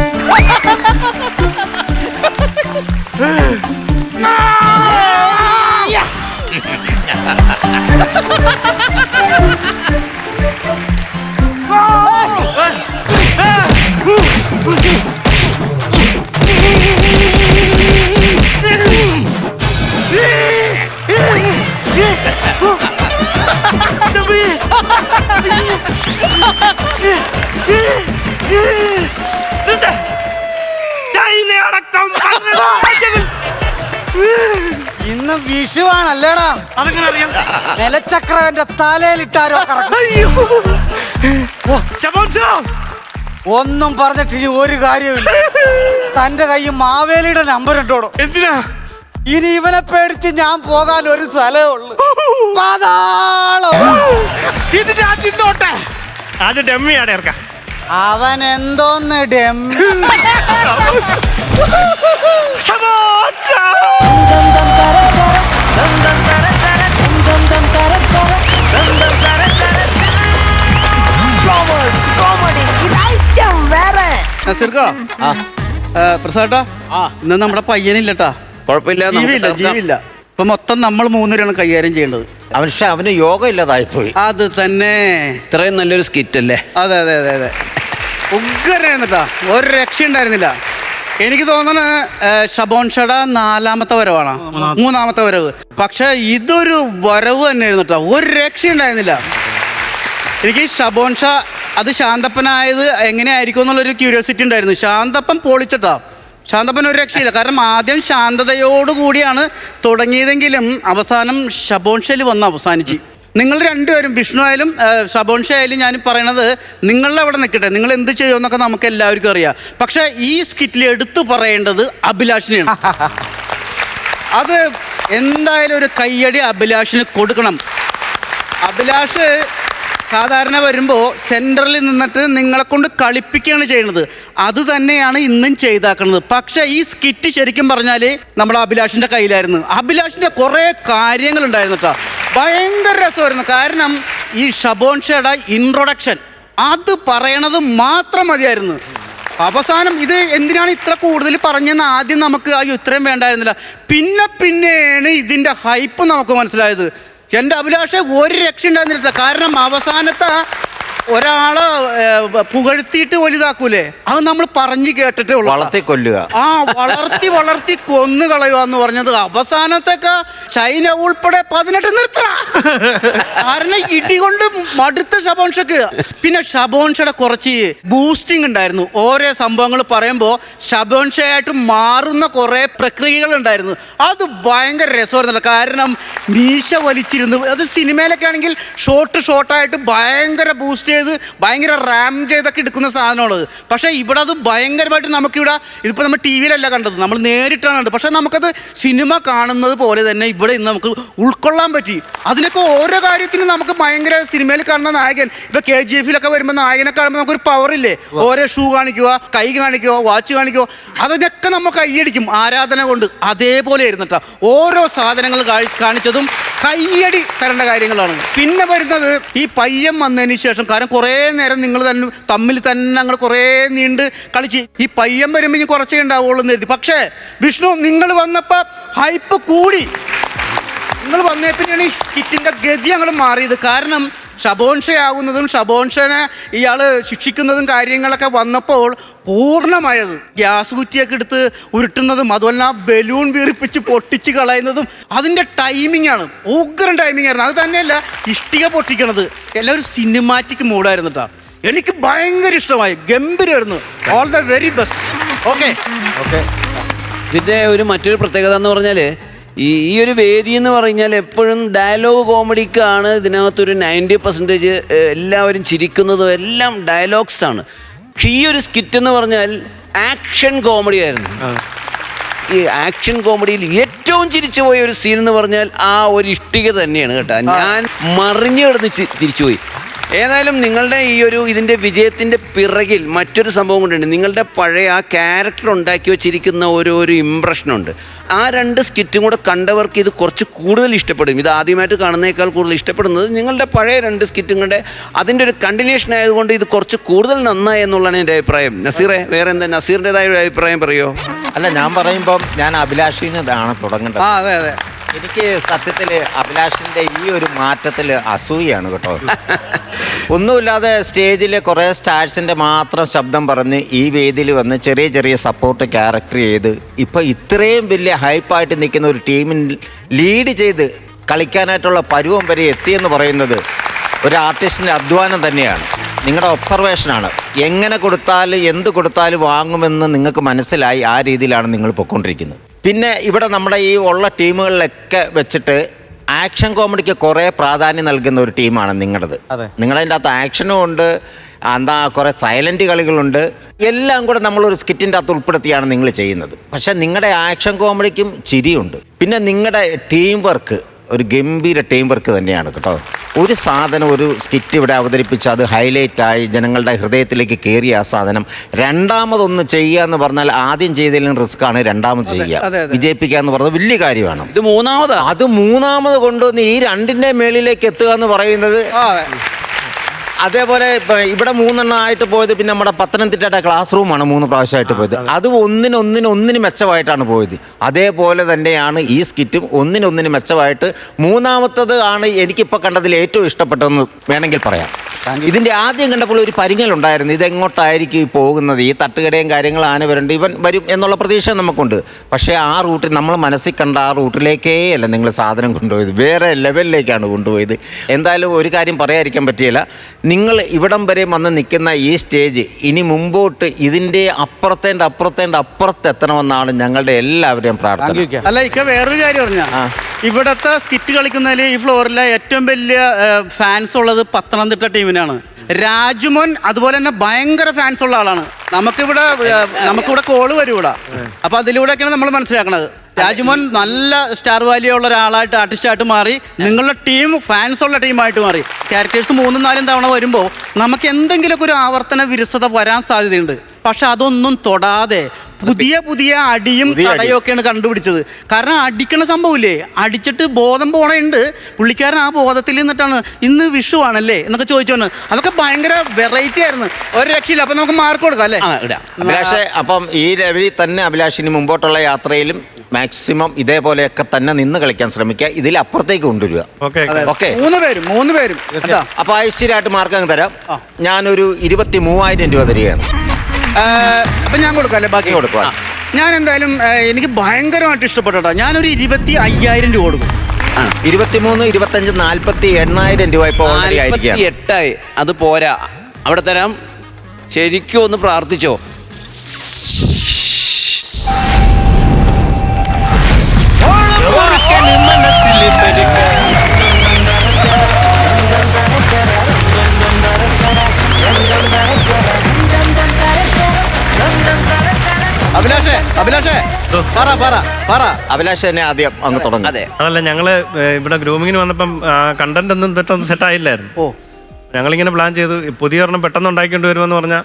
ഇന്ന് വിഷുവാണല്ലേടാ? അതെങ്ങനെ അറിയാം? നിലച്ചക്രവന്റെ തലയിലിട്ടാരോ കറക്കും. ഒന്നും പറഞ്ഞിട്ട് ഇനി ഒരു കാര്യമില്ല. തന്റെ കയ്യിൽ മാവേലിയുടെ നമ്പർ ഉണ്ടോടോ? എന്തിനാ? ഇനി ഇവനെ പേടിച്ച് ഞാൻ പോകാൻ ഒരു സ്ഥലമേ ഉള്ളു. പാതാളം. ഇതിന്റെ ആദ്യം തോട്ടെ അത് ഡെമ്മിയാടെ ഇറക്കാം. അവൻ എന്തോന്ന് ഡെമ്മി. നസീർക്കാ, പ്രസാദാ, ഇന്ന് നമ്മുടെ പയ്യനില്ലട്ടാ. കുഴപ്പമില്ല, ജീവില്ല, ജീവില്ല. ഇപ്പൊ മൊത്തം നമ്മൾ മൂന്നുപേരാണ് കൈകാര്യം ചെയ്യേണ്ടത്. അവന് യോഗ ഇല്ലാതായിപ്പോയി. അത് തന്നെ. ഇത്രയും നല്ലൊരു സ്കിറ്റ് അല്ലേ? അതെ അതെ അതെ അതെ, ഉഗ്രനായിരുന്നിട്ടാ, ഒരു രക്ഷ ഉണ്ടായിരുന്നില്ല. എനിക്ക് തോന്നണ് ഷബോൺ ഷട 4ാമത്തെ വരവാണ്, 3ാമത്തെ വരവ്. പക്ഷെ ഇതൊരു വരവ് തന്നെയായിരുന്നു കേട്ടോ, ഒരു രക്ഷ ഉണ്ടായിരുന്നില്ല. എനിക്ക് ഷബോൺ ഷാ അത് ശാന്തപ്പനായത് എങ്ങനെയായിരിക്കും എന്നുള്ളൊരു ക്യൂരിയോസിറ്റി ഉണ്ടായിരുന്നു. ശാന്തപ്പൻ പൊളിച്ചിട്ടാ. ശാന്തപ്പൻ ഒരു രക്ഷയില്ല. കാരണം ആദ്യം ശാന്തതയോടുകൂടിയാണ് തുടങ്ങിയതെങ്കിലും അവസാനം ഷബോൺ ഷയിൽ വന്ന് അവസാനിച്ച്. നിങ്ങൾ രണ്ടുപേരും, വിഷ്ണു ആയാലും ഷബോൺ ഷാ ആയാലും, ഞാൻ പറയണത് നിങ്ങളുടെ അവിടെ നിൽക്കട്ടെ, നിങ്ങൾ എന്ത് ചെയ്യുമെന്നൊക്കെ നമുക്ക് എല്ലാവർക്കും അറിയാം. പക്ഷേ ഈ സ്കിറ്റിൽ എടുത്തു പറയേണ്ടത് അഭിലാഷിനെയാണ്. അത് എന്തായാലും ഒരു കയ്യടി അഭിലാഷിന് കൊടുക്കണം. അഭിലാഷ് സാധാരണ വരുമ്പോൾ സെൻറ്ററിൽ നിന്നിട്ട് നിങ്ങളെ കൊണ്ട് കളിപ്പിക്കുകയാണ് ചെയ്യുന്നത്. അത് തന്നെയാണ് ഇന്നും ചെയ്താക്കുന്നത്. പക്ഷേ ഈ സ്കിറ്റ് ശരിക്കും പറഞ്ഞാൽ നമ്മുടെ അഭിലാഷിൻ്റെ കയ്യിലായിരുന്നു. അഭിലാഷിൻ്റെ കുറേ കാര്യങ്ങളുണ്ടായിരുന്നു കേട്ടോ, ഭയങ്കര രസമായിരുന്നു. കാരണം ഈ ഷബോൺ ഷയുടെ ഇൻട്രൊഡക്ഷൻ അത് പറയണത് മാത്രം മതിയായിരുന്നു. അവസാനം ഇത് എന്തിനാണ് ഇത്ര കൂടുതൽ പറഞ്ഞതെന്ന് ആദ്യം നമുക്ക് അയ്യോ ഇത്രയും വേണ്ടായിരുന്നില്ല. പിന്നെയാണ് ഇതിൻ്റെ ഹൈപ്പ് നമുക്ക് മനസ്സിലായത്. എൻ്റെ അഭിലാഷ ഒരു രക്ഷ ഉണ്ടായിരുന്നില്ല. കാരണം അവസാനത്തെ ഒരാളെ പുകഴ്ത്തിയിട്ട് വലുതാക്കൂലേ, അത് നമ്മൾ പറഞ്ഞു കേട്ടിട്ടേ ഉള്ളൂ. വളർത്തി കൊല്ലുക. വളർത്തി കൊന്നു കളയുക എന്ന് പറഞ്ഞത് അവസാനത്തൊക്കെ ചൈന ഉൾപ്പെടെ 18 നിർത്തറ. കാരണം ഇടി കൊണ്ട് മടുത്ത ഷബോൺ ഷക്ക്. പിന്നെ ഷബോൺ ഷയുടെ കുറച്ച് ബൂസ്റ്റിംഗ് ഉണ്ടായിരുന്നു. ഓരോ സംഭവങ്ങൾ പറയുമ്പോൾ ഷബോൺ ഷയായിട്ട് മാറുന്ന കുറേ പ്രക്രിയകൾ ഉണ്ടായിരുന്നു. അത് ഭയങ്കര രസമായിരുന്നല്ലോ. കാരണം മീശ വലിച്ചിരുന്നു. അത് സിനിമയിലൊക്കെ ആണെങ്കിൽ ഷോർട്ടായിട്ട് ഭയങ്കര ബൂസ്റ്റ് ചെയ്ത് ഭയങ്കര റാം ചെയ്തൊക്കെ എടുക്കുന്ന സാധനമാണ്. പക്ഷേ ഇവിടെ അത് ഭയങ്കരമായിട്ട് നമുക്കിവിടെ ഇതിപ്പോൾ നമ്മൾ ടി വിയിലല്ല കണ്ടത്, നമ്മൾ നേരിട്ടാണ് കണ്ടത്. പക്ഷേ നമുക്കത് സിനിമ കാണുന്നത് പോലെ തന്നെ ഇവിടെ ഇന്ന് നമുക്ക് ഉൾക്കൊള്ളാൻ പറ്റി. അതിനൊക്കെ ഓരോ കാര്യത്തിനും നമുക്ക് ഭയങ്കര സിനിമയിൽ കാണുന്ന നായകൻ, ഇപ്പോൾ KGF വരുമ്പോൾ നായകനെ കാണുമ്പോൾ നമുക്കൊരു പവറില്ലേ, ഓരോ ഷൂ കാണിക്കുക, കൈ കാണിക്കുക, വാച്ച് കാണിക്കുക, അതിനൊക്കെ നമ്മൾ കൈയടിക്കും ആരാധന കൊണ്ട്. അതേപോലെ ആയിരുന്നു കേട്ടോ ഓരോ സാധനങ്ങൾ കാണിച്ചതും കയ്യടി തരേണ്ട കാര്യങ്ങളാണ്. പിന്നെ വരുന്നത് ഈ പയ്യൻ വന്നതിന് ശേഷം, കാരണം കുറേ നേരം നിങ്ങൾ തന്നെ തമ്മിൽ തന്നെ ഞങ്ങൾ കുറേ നീണ്ട് കളിച്ച് ഈ പയ്യൻ വരുമ്പോൾ ഇനി കുറച്ചേ ഉണ്ടാവുള്ളൂ എന്ന് കരുതി. പക്ഷേ വിഷ്ണു, നിങ്ങൾ വന്നപ്പോൾ ഹൈപ്പ് കൂടി. നിങ്ങൾ വന്നേ പിന്നെയാണ് ഈ സ്കിറ്റിൻ്റെ ഗതി ഞങ്ങൾ മാറിയത്. കാരണം ഷബോൺ ഷാ ആകുന്നതും ഷബോൺ ഷാനെ ഇയാൾ ശിക്ഷിക്കുന്നതും കാര്യങ്ങളൊക്കെ വന്നപ്പോൾ പൂർണ്ണമായത് ഗ്യാസ് കുറ്റിയൊക്കെ എടുത്ത് ഉരുട്ടുന്നതും അതുപോലെ ബലൂൺ വീർപ്പിച്ച് പൊട്ടിച്ച് കളയുന്നതും അതിൻ്റെ ടൈമിംഗ് ആണ്. ഉഗ്രൻ ടൈമിംഗ് ആയിരുന്നു. അത് തന്നെയല്ല ഇഷ്ടിക പൊട്ടിക്കണത് എല്ലാം ഒരു സിനിമാറ്റിക് മൂഡായിരുന്നു കേട്ടോ. എനിക്ക് ഭയങ്കര ഇഷ്ടമായി, ഗംഭീരമായിരുന്നു. All the very best. Okay. ഇതിൻ്റെ മറ്റൊരു പ്രത്യേകത എന്ന് പറഞ്ഞാൽ ഈ ഒരു വേദി എന്ന് പറഞ്ഞാൽ എപ്പോഴും ഡയലോഗ് കോമഡിക്കാണ് ഇതിനകത്തൊരു 90% എല്ലാവരും ചിരിക്കുന്നതും എല്ലാം ഡയലോഗ്സാണ്. പക്ഷെ ഈ ഒരു സ്കിറ്റ് എന്ന് പറഞ്ഞാൽ ആക്ഷൻ കോമഡി ആയിരുന്നു. ഈ ആക്ഷൻ കോമഡിയിൽ ഏറ്റവും ചിരിച്ചു പോയ ഒരു സീൻ എന്ന് പറഞ്ഞാൽ ആ ഒരു ഇഷ്ടിക തന്നെയാണ് കേട്ടോ. ഞാൻ മറിഞ്ഞു കിടന്ന് തിരിച്ചുപോയി. ഏതായാലും നിങ്ങളുടെ ഈ ഒരു ഇതിൻ്റെ വിജയത്തിൻ്റെ പിറകിൽ മറ്റൊരു സംഭവം കൊണ്ടുണ്ട്. നിങ്ങളുടെ പഴയ ആ ക്യാരക്ടർ ഉണ്ടാക്കി വെച്ചിരിക്കുന്ന ഒരു ഇമ്പ്രഷനുണ്ട്. ആ 2 സ്കിറ്റും കൂടെ കണ്ടവർക്ക് ഇത് കുറച്ച് കൂടുതൽ ഇഷ്ടപ്പെടും. ഇത് ആദ്യമായിട്ട് കാണുന്നതിനേക്കാൾ കൂടുതൽ ഇഷ്ടപ്പെടുന്നത് നിങ്ങളുടെ പഴയ 2 സ്കിറ്റും കൂടെ അതിൻ്റെ ഒരു കണ്ടിന്യൂഷൻ ആയതുകൊണ്ട് ഇത് കുറച്ച് കൂടുതൽ നന്നായി എന്നുള്ളതാണ് എൻ്റെ അഭിപ്രായം. നസീറെ, വേറെ എന്താ നസീറിൻ്റെതായ ഒരു അഭിപ്രായം പറയുമോ? അല്ല, ഞാൻ പറയുമ്പം ഞാൻ അഭിലാഷിനാണ് തുടങ്ങേണ്ടത്. അതെ അതെ. എനിക്ക് സത്യത്തിൽ അഭിലാഷിന്റെ ഈ ഒരു മാറ്റത്തിൽ അസൂയാണ് കേട്ടോ. ഒന്നുമില്ലാതെ സ്റ്റേജിൽ കുറേ സ്റ്റാർസിന്റെ മാത്രം ശബ്ദം പറഞ്ഞ് ഈ വേദിയിൽ വന്ന് ചെറിയ ചെറിയ സപ്പോർട്ട് ക്യാരക്ടർ ചെയ്ത് ഇപ്പം ഇത്രയും വലിയ ഹൈപ്പായിട്ട് നിൽക്കുന്ന ഒരു ടീമിൽ ലീഡ് ചെയ്ത് കളിക്കാനായിട്ടുള്ള പരുവം വരെ എത്തിയെന്ന് പറയുന്നത് ഒരു ആർട്ടിസ്റ്റിൻ്റെ അധ്വാനം തന്നെയാണ്. നിങ്ങളുടെ ഒബ്സർവേഷനാണ്. എങ്ങനെ കൊടുത്താലും എന്ത് കൊടുത്താലും വാങ്ങുമെന്ന് നിങ്ങൾക്ക് മനസ്സിലായി. ആ രീതിയിലാണ് നിങ്ങൾ പൊയ്ക്കൊണ്ടിരിക്കുന്നത്. പിന്നെ ഇവിടെ നമ്മുടെ ഈ ഉള്ള ടീമുകളിലൊക്കെ വെച്ചിട്ട് ആക്ഷൻ കോമഡിക്ക് കുറേ പ്രാധാന്യം നൽകുന്ന ഒരു ടീമാണ് നിങ്ങളുടേത്. നിങ്ങളതിൻ്റെ അകത്ത് ആക്ഷനും ഉണ്ട്, എന്താ കുറേ സൈലൻറ്റ് കളികളുണ്ട്. എല്ലാം കൂടെ നമ്മളൊരു സ്കിറ്റിൻ്റെ അകത്ത് ഉൾപ്പെടുത്തിയാണ് നിങ്ങൾ ചെയ്യുന്നത്. പക്ഷേ നിങ്ങളുടെ ആക്ഷൻ കോമഡിക്കും ചിരിയുണ്ട്. പിന്നെ നിങ്ങളുടെ ടീം വർക്ക് ഒരു ഗംഭീര ടീം വർക്ക് തന്നെയാണ് കേട്ടോ. ഒരു സാധനം ഒരു സ്കിറ്റ് ഇവിടെ അവതരിപ്പിച്ച് അത് ഹൈലൈറ്റായി ജനങ്ങളുടെ ഹൃദയത്തിലേക്ക് കയറിയ ആ സാധനം രണ്ടാമതൊന്ന് ചെയ്യുക എന്ന് പറഞ്ഞാൽ ആദ്യം ചെയ്തതിലും റിസ്ക് ആണ് രണ്ടാമത് ചെയ്യുക. വിജയിപ്പിക്കുക എന്ന് പറയുന്നത് വലിയ കാര്യമാണ്. ഇത് മൂന്നാമത് കൊണ്ടുവന്ന് ഈ 2ന്റെ മേളിലേക്ക് എത്തുക എന്ന് പറയുന്നത്. അതേപോലെ ഇവിടെ 3 ആയിട്ട് പോയത് പിന്നെ നമ്മുടെ പത്തനംതിട്ടയുടെ ക്ലാസ് റൂമാണ് 3 പ്രാവശ്യമായിട്ട് പോയത്. അത് ഒന്നിനൊന്നിന് മെച്ചമായിട്ടാണ് പോയത്. അതേപോലെ തന്നെയാണ് ഈ സ്കിറ്റും ഒന്നിനൊന്നിന് മെച്ചമായിട്ട്. മൂന്നാമത്തത് ആണ് എനിക്കിപ്പോൾ കണ്ടതിൽ ഏറ്റവും ഇഷ്ടപ്പെട്ടതെന്ന് വേണമെങ്കിൽ പറയാം. ഇതിൻ്റെ ആദ്യം കണ്ടപ്പോൾ ഒരു പരിങ്ങലുണ്ടായിരുന്നു, ഇതെങ്ങോട്ടായിരിക്കും പോകുന്നത്, ഈ തട്ടുകടയും കാര്യങ്ങൾ ആന വരണ്ട് ഇവൻ വരും എന്നുള്ള പ്രതീക്ഷ നമുക്കുണ്ട്. പക്ഷേ ആ റൂട്ടിൽ നമ്മൾ മനസ്സിൽ കണ്ട ആ റൂട്ടിലേക്കേ അല്ല നിങ്ങൾ സാധനം കൊണ്ടുപോയത്, വേറെ ലെവലിലേക്കാണ് കൊണ്ടുപോയത്. എന്തായാലും ഒരു കാര്യം പറയാതിരിക്കാൻ പറ്റിയില്ല, നിങ്ങൾ ഇവിടം വരെ വന്ന് നിൽക്കുന്ന ഈ സ്റ്റേജ് ഇനി മുമ്പോട്ട് ഇതിൻ്റെ അപ്പുറത്തെത്തണമെന്നാണ് ഞങ്ങളുടെ എല്ലാവരുടെയും പ്രാർത്ഥന. അല്ല, ഇക്ക വേറൊരു കാര്യം പറഞ്ഞ ഇവിടത്തെ സ്കിറ്റ് കളിക്കുന്നതിൽ ഈ ഫ്ലോറിലെ ഏറ്റവും വലിയ ഫാൻസ് ഉള്ളത് പത്തനംതിട്ട ടീമിനാണ്. രാജുമോൻ അതുപോലെ തന്നെ ഭയങ്കര ഫാൻസ് ഉള്ള ആളാണ്. നമുക്കിവിടെ കോള് വരും ഇവിടെ. അപ്പൊ അതിലൂടെയൊക്കെയാണ് നമ്മൾ മനസ്സിലാക്കണത്. രാജുമോൻ നല്ല സ്റ്റാർ വാല്യൂ ഉള്ള ഒരാളായിട്ട് ആർട്ടിസ്റ്റായിട്ട് മാറി. നിങ്ങളുടെ ടീം ഫാൻസ് ഉള്ള ടീമായിട്ട് മാറി. ക്യാരക്ടേഴ്സ് 3-4 തവണ വരുമ്പോൾ നമുക്ക് എന്തെങ്കിലുമൊക്കെ ഒരു ആവർത്തന വിരസത വരാൻ സാധ്യതയുണ്ട്. പക്ഷെ അതൊന്നും തൊടാതെ പുതിയ അടിയും തടയും ഒക്കെയാണ് കണ്ടുപിടിച്ചത്. കാരണം അടിക്കണ സംഭവമില്ലേ, അടിച്ചിട്ട് ബോധം പോണുണ്ട് പുള്ളിക്കാരൻ. ആ ബോധത്തിൽ നിന്നിട്ടാണ് ഇന്ന് വിഷു ആണല്ലേ എന്നൊക്കെ ചോദിച്ചോന്ന്. അതൊക്കെ ഭയങ്കര വെറൈറ്റി ആയിരുന്നു. ഒരു രക്ഷയില്ല. അപ്പൊ നമുക്ക് മാർക്ക് കൊടുക്കാം അല്ലേ അഭിലാഷേ? അപ്പം ഈ ലെവലിൽ തന്നെ അഭിലാഷിന് മുമ്പോട്ടുള്ള യാത്രയിലും മാക്സിമം ഇതേപോലെയൊക്കെ തന്നെ നിന്ന് കളിക്കാൻ ശ്രമിക്കുക. ഇതിൽ അപ്പുറത്തേക്ക് കൊണ്ടുവരിക. ഓക്കെ, 3 പേരും. അപ്പൊ ഐശ്വര്യമായിട്ട് മാർക്ക് അങ്ങ് തരാം. ഞാനൊരു 23,000 രൂപ തരികയാണ്. അപ്പൊ ഞാൻ കൊടുക്കാം അല്ലേ? ബാക്കി കൊടുക്കുക. ഞാൻ എന്തായാലും എനിക്ക് ഭയങ്കരമായിട്ട് ഇഷ്ടപ്പെട്ടോ. ഞാനൊരു 25,000 രൂപ കൊടുക്കും. 23, 25, 48,000 രൂപ ഇപ്പോൾ 48. അത് പോരാ, അവിടെ തരാം. ശരിക്കും ഒന്ന് പ്രാർത്ഥിച്ചോ. അഭിലാഷ് തന്നെ ആദ്യം അങ്ങ് തുടങ്ങും. അതെ, അതല്ല, ഞങ്ങള് ഇവിടെ ഗ്രൂമിങ്ങിന് വന്നപ്പം കണ്ടന്റ് ഒന്നും പെട്ടെന്ന് സെറ്റ് ആയില്ലായിരുന്നു. ഞങ്ങളിങ്ങനെ പ്ലാൻ ചെയ്തു പുതിയ ഒരെണ്ണം പെട്ടെന്ന് ഉണ്ടാക്കിക്കൊണ്ട് വരുമെന്ന് പറഞ്ഞാൽ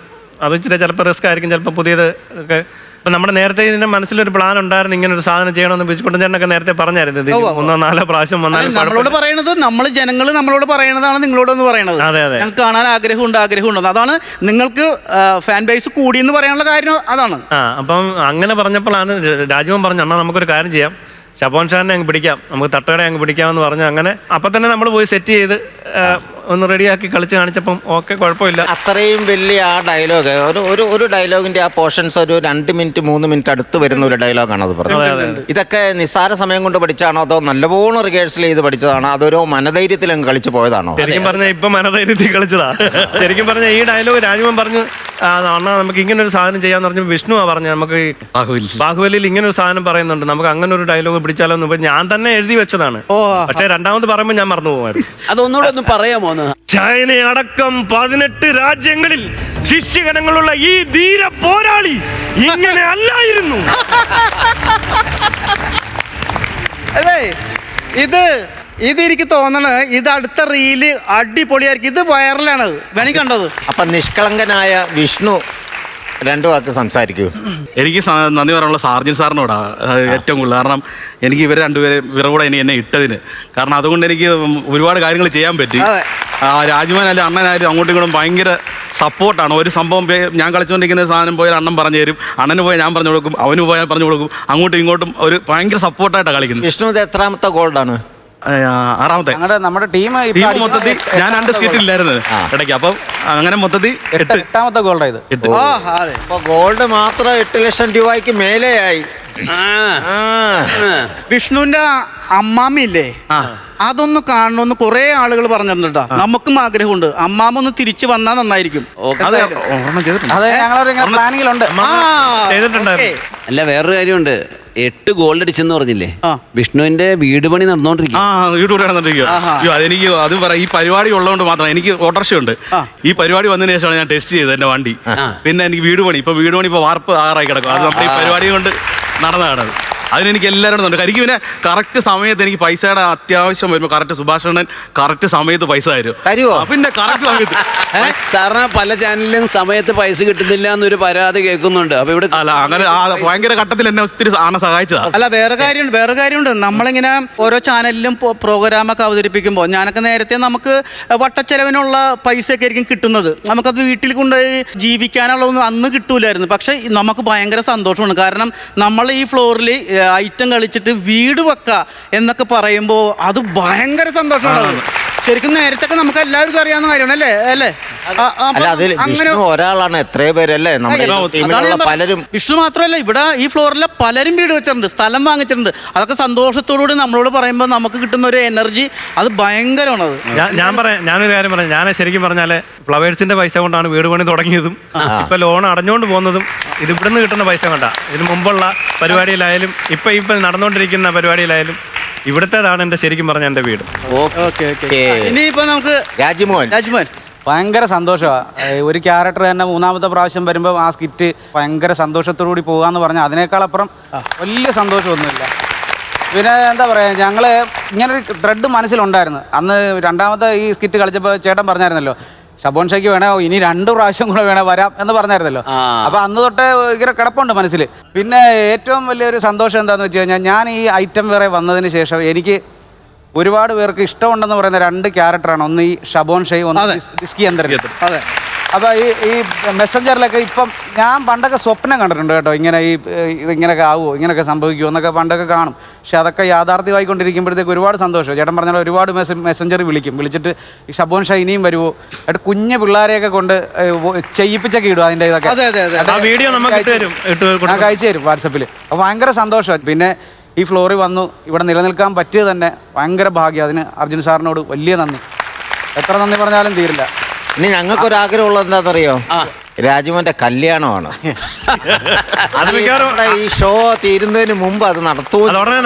അത് ചിലപ്പോൾ റിസ്ക് ആയിരിക്കും, ചിലപ്പോൾ പുതിയത് ഒക്കെ. ഇപ്പം നമ്മുടെ നേരത്തെ ഇതിന്റെ മനസ്സിലൊരു പ്ലാൻ ഉണ്ടായിരുന്നു, ഇങ്ങനെ ഒരു സാധനം ചെയ്യണമെന്ന് ബിജുക്കുട്ടൻ ചേട്ടനൊക്കെ നേരത്തെ പറഞ്ഞായിരുന്നു. ഇത് 3-4 പ്രാവശ്യം വന്നാലും നമ്മളോട് പറയണത്, ജനങ്ങൾ നമ്മളോട് പറയണതാണ് നിങ്ങളോടൊന്ന് പറയണത്. ഞങ്ങൾക്ക് കാണാൻ ആഗ്രഹമുണ്ട്. അതാണ് നിങ്ങൾക്ക് ഫാൻ ബേസ് കൂടി എന്ന് പറയാനുള്ള കാര്യം അതാണ്. അപ്പം അങ്ങനെ പറഞ്ഞപ്പോഴാണ് രാജുവൻ പറഞ്ഞു, അണ്ണാ നമുക്കൊരു കാര്യം ചെയ്യാം, ഷബോൻ ഷാനെ അങ്ങ് പിടിക്കാം, നമുക്ക് തട്ടുകട അങ്ങ് പിടിക്കാമെന്ന് പറഞ്ഞു. അങ്ങനെ അപ്പം തന്നെ നമ്മൾ പോയി സെറ്റ് ചെയ്ത് ഒന്ന് റെഡിയാക്കി കളിച്ച് കാണിച്ചപ്പം ഓക്കെ, കുഴപ്പമില്ല. അത്രയും വലിയ ആ ഡയലോഗ്, ഒരു ഡയലോഗിന്റെ ആ പോർഷൻസ് ഒരു 2 മിനിറ്റ് 3 മിനിറ്റ് അടുത്ത് വരുന്ന ഒരു ഡയലോഗാണ് അത് പറഞ്ഞത്. ഇതൊക്കെ നിസ്സാര സമയം കൊണ്ട് പഠിച്ചാണോ അതോ നല്ലപോലെ റിഹേഴ്സൽ ചെയ്ത് പഠിച്ചതാണോ അതൊരു മനധൈര്യത്തിൽ അങ്ങ് കളിച്ച് പോയതാണോ? ശരിക്കും പറഞ്ഞാൽ ഇപ്പം മനധൈര്യത്തിൽ കളിച്ചതാ. ശരിക്കും പറഞ്ഞാൽ ഈ ഡയലോഗ് രാജുവൻ പറഞ്ഞു, അണ്ണാ നമുക്ക് ഇങ്ങനെ ഒരു സാധനം ചെയ്യാന്ന് പറഞ്ഞു. വിഷ്ണുവാ പറഞ്ഞു, നമുക്ക് ബാഹുബലിയിൽ ഇങ്ങനെ ഒരു സാധനം പറയുന്നുണ്ട്, നമുക്ക് അങ്ങനെ ഒരു ഡയലോഗ് പിടിച്ചാലോ എന്ന്. ഞാൻ തന്നെ എഴുതി വെച്ചതാണ്, പക്ഷെ രണ്ടാമത് പറയുമ്പോൾ ഞാൻ മറന്നു പോകുമായിരുന്നു. അതൊന്നുകൂടെ ഒന്ന് പറയാമോ? ചൈന അടക്കം 18 രാജ്യങ്ങളിൽ ശിഷ്യഗണങ്ങളുള്ള ഈ ധീര പോരാളി ഇങ്ങനെ അല്ലായിരുന്നു. അതെ, ഇത് ഇത് എനിക്ക് തോന്നണത് ഇത് അടുത്ത റീല് അടിപൊളിയായിരിക്കും. ഇത് വൈറലാണ്, വേണി കണ്ടത്. അപ്പൊ നിഷ്കളങ്കനായ വിഷ്ണു രണ്ടു വാക്ക് സംസാരിക്കൂ. എനിക്ക് നന്ദി പറയാനുള്ള സാർജൻ സാറിനോടാ ഏറ്റവും കൂടുതൽ. കാരണം എനിക്ക് ഇവരുടെ കൂടെ എന്നെ ഇട്ടതിന്. കാരണം അതുകൊണ്ട് എനിക്ക് ഒരുപാട് കാര്യങ്ങൾ ചെയ്യാൻ പറ്റി. രാജ്മാനായാലും അണ്ണനായാലും അങ്ങോട്ടും ഇങ്ങോട്ടും ഭയങ്കര സപ്പോർട്ടാണ്. ഒരു സംഭവം ഞാൻ കളിച്ചുകൊണ്ടിരിക്കുന്ന സാധനം പോയാൽ അണ്ണൻ പറഞ്ഞു തരും, അണ്ണന് പോയാൽ ഞാൻ പറഞ്ഞു കൊടുക്കും, അവന് പോയാൽ പറഞ്ഞു കൊടുക്കും. അങ്ങോട്ടും ഇങ്ങോട്ടും ഒരു ഭയങ്കര സപ്പോർട്ടായിട്ടാണ് കളിക്കുന്നത്. വിഷ്ണു ഇത് എത്രാമത്തെ ഗോൾഡാണ്? 6ാമത്തെ. നമ്മുടെ ടീം മൊത്തത്തിൽ ഞാൻ 2 സ്കിറ്റില്ലായിരുന്നു ഇടയ്ക്ക്. അപ്പം അങ്ങനെ മൊത്തത്തിൽ 8ാമത്തെ ഗോൾഡാ ഇത്. 8. അപ്പൊ ഗോൾഡ് മാത്രം 8 ലക്ഷം രൂപയ്ക്ക് മേലെയായി. വിഷ്ണുവിന്റെ അമ്മാമ്മയില്ലേ, അതൊന്ന് കാണണമെന്ന് കുറെ ആളുകൾ പറഞ്ഞിട്ടുണ്ട് കേട്ടോ. നമുക്കും ആഗ്രഹമുണ്ട്, അമ്മാമ്മ ഒന്ന് തിരിച്ചു വന്നാൽ നന്നായിരിക്കും. അത് ഓർമ്മ ചെയ്തിട്ടുണ്ട്. അതെ, ഞങ്ങളൊരു പ്ലാനിങ്ങിലുണ്ട്. ചെയ്തിട്ടുണ്ടായിരുന്നു. അല്ല, വേറൊരു കാര്യമുണ്ട്. 8 ഗോൾഡ് അടിച്ചെന്ന് പറഞ്ഞില്ലേ, ആ. വിഷ്ണുവിന്റെ വീട് പണി നടന്നുകൊണ്ടിരിക്കും. യൂട്യൂബ് നടന്നിരിക്കുക. അയ്യോ, അതെനിക്ക് അത് പറയാം. ഈ പരിപാടി ഉള്ളതുകൊണ്ട് മാത്രം എനിക്ക് ഓട്ടോറിക്ഷയുണ്ട്. ഈ പരിപാടി വന്നതിന് ശേഷമാണ് ഞാൻ ടെസ്റ്റ് ചെയ്തത് എന്റെ വണ്ടി. പിന്നെ എനിക്ക് വീട് പണി ഇപ്പൊ വാർപ്പ് 6 കിടക്കും. അത് നമ്മുടെ ഈ പരിപാടി കൊണ്ട് നടന്നതാണ്. അതിനെനിക്ക് എല്ലാവരും ഉണ്ട്. എനിക്ക് പിന്നെ കറക്റ്റ് സമയത്ത് എനിക്ക് പൈസയുടെ അത്യാവശ്യം വരുമ്പോൾ കറക്റ്റ് സുഭാഷണൻ കറക്റ്റ് സമയത്ത് പൈസ തരുമോ? പിന്നെ കറക്റ്റ് സമയത്ത്. സാറിന് പല ചാനലിലും സമയത്ത് പൈസ കിട്ടുന്നില്ല എന്നൊരു പരാതി കേൾക്കുന്നുണ്ട്. അപ്പൊ ഇവിടെ അല്ല, അങ്ങനെ ഭയങ്കര ഘട്ടത്തിൽ എന്നെ ഒത്തിരി സഹായിച്ചതാ. അല്ല, വേറെ കാര്യമുണ്ട്. നമ്മളിങ്ങനെ ഓരോ ചാനലിലും പ്രോഗ്രാമൊക്കെ അവതരിപ്പിക്കുമ്പോൾ ഞാനൊക്കെ നേരത്തെ നമുക്ക് വട്ടച്ചെലവിനുള്ള പൈസയൊക്കെ ആയിരിക്കും കിട്ടുന്നത്. നമുക്കത് വീട്ടിൽ കൊണ്ടുപോയി ജീവിക്കാനുള്ളതൊന്നും അന്ന് കിട്ടൂലായിരുന്നു. പക്ഷെ നമുക്ക് ഭയങ്കര സന്തോഷമാണ്. കാരണം നമ്മൾ ഈ ഫ്ലോറിൽ ഐറ്റം കളിച്ചിട്ട് വീട് വെക്ക എന്നൊക്കെ പറയുമ്പോൾ അത് ഭയങ്കര സന്തോഷമാണ്. ശരിക്കും നേരത്തെ നമുക്ക് എല്ലാവർക്കും അറിയാവുന്ന കാര്യമാണ് അല്ലേ? അല്ല, അതിൽ വിഷ്ണു ഒരാളാണ്, എത്രയോ പേരല്ലേ നമ്മുടെ ടീമിലുള്ള പലരും. വിഷ്ണു മാത്രമല്ല, ഇവിടെ ഈ ഫ്ലോറിലെ പലരും വീട് വെച്ചിട്ടുണ്ട്, സ്ഥലം വാങ്ങിച്ചിട്ടുണ്ട്. അതൊക്കെ സന്തോഷത്തോടുകൂടി നമ്മളോട് പറയുമ്പോൾ നമുക്ക് കിട്ടുന്ന ഒരു എനർജി അത് ഭയങ്കരമാണ്. ഞാനൊരു കാര്യം പറയാം. ഞാൻ ശരിക്കും പറഞ്ഞാല് ഫ്ലവേഴ്സിന്റെ പൈസ കൊണ്ടാണ് വീട് പണി തുടങ്ങിയതും ഇപ്പൊ ലോൺ അടഞ്ഞുകൊണ്ട് പോകുന്നതും. ഇത് ഇവിടുന്ന് കിട്ടുന്ന പൈസ കൊണ്ടാ. ഇതിന് മുമ്പുള്ള പരിപാടിയിലായാലും ഇപ്പൊ നടന്നുകൊണ്ടിരിക്കുന്ന പരിപാടിയിലായാലും ഇവിടുത്തേതാണ് എന്റെ ശരിക്കും പറഞ്ഞ എന്റെ വീട്. ഇനിയിപ്പോ നമുക്ക് രാജ്മോഹൻ ഭയങ്കര സന്തോഷമാണ്. ഒരു ക്യാരക്ടർ തന്നെ 3ാമത്തെ പ്രാവശ്യം വരുമ്പോൾ ആ സ്കിറ്റ് ഭയങ്കര സന്തോഷത്തോടുകൂടി പോകാന്ന് പറഞ്ഞാൽ അതിനേക്കാളപ്പുറം വലിയ സന്തോഷമൊന്നുമില്ല. പിന്നെ എന്താ പറയുക, ഞങ്ങൾ ഇങ്ങനൊരു ത്രെഡ് മനസ്സിലുണ്ടായിരുന്നു. അന്ന് 2ാമത്തെ ഈ സ്കിറ്റ് കളിച്ചപ്പോൾ ചേട്ടൻ പറഞ്ഞായിരുന്നല്ലോ, ഷബോൺ ഷയ്ക്ക് വേണേ ഇനി 2 പ്രാവശ്യം കൂടെ വേണേ വരാം എന്ന് പറഞ്ഞായിരുന്നല്ലോ. അപ്പൊ അന്ന് തൊട്ട് ഇങ്ങനെ കിടപ്പുണ്ട് മനസ്സിൽ. പിന്നെ ഏറ്റവും വലിയൊരു സന്തോഷം എന്താന്ന് വെച്ച് കഴിഞ്ഞാൽ, ഞാൻ ഈ ഐറ്റം വേറെ വന്നതിന് ശേഷം എനിക്ക് ഒരുപാട് പേർക്ക് ഇഷ്ടമുണ്ടെന്ന് പറയുന്ന 2 ക്യാരക്ടറാണ്. ഒന്ന് ഈ ഷബോൺ ഷൈ, ഒന്ന് ദിസ്കി അന്തരി. അതെ. അപ്പോൾ ഈ മെസ്സഞ്ചറിലൊക്കെ ഇപ്പം ഞാൻ പണ്ടൊക്കെ സ്വപ്നം കണ്ടിട്ടുണ്ട് കേട്ടോ, ഇങ്ങനെ ഇതിങ്ങനെയൊക്കെ ആവുമോ, ഇങ്ങനെയൊക്കെ സംഭവിക്കുമോ എന്നൊക്കെ പണ്ടൊക്കെ കാണും. പക്ഷെ അതൊക്കെ യാഥാർത്ഥ്യമായിക്കൊണ്ടിരിക്കുമ്പോഴത്തേക്ക് ഒരുപാട് സന്തോഷം. ചേട്ടൻ പറഞ്ഞാൽ ഒരുപാട് മെസ്സഞ്ചർ വിളിച്ചിട്ട് ഈ ഷബോൺ ഷൈ ഇനിയും വരുമോ, എന്നിട്ട് കുഞ്ഞു പിള്ളേരെയൊക്കെ കൊണ്ട് ചെയ്യിപ്പിച്ചൊക്കെ ഇടും. അതിൻ്റെ ഇതൊക്കെ ഞാൻ അയച്ചു തരും വാട്സപ്പിൽ. അപ്പോൾ ഭയങ്കര സന്തോഷമാണ്. പിന്നെ ഈ ഫ്ലോറിൽ വന്നു ഇവിടെ നിലനിൽക്കാൻ പറ്റിയത് തന്നെ ഭയങ്കര ഭാഗ്യം. അതിന് അർജുൻ സാറിനോട് വലിയ നന്ദി. എത്ര നന്ദി പറഞ്ഞാലും തീരില്ല. ഇനി ഞങ്ങൾക്കൊരാഗ്രഹമുള്ളത് എന്താണെന്നറിയോ? രാജുവിന്റെ കല്യാണമാണ്. അത് ഈ ഷോ തീരുന്നതിന് മുമ്പ് അത് നടക്കും.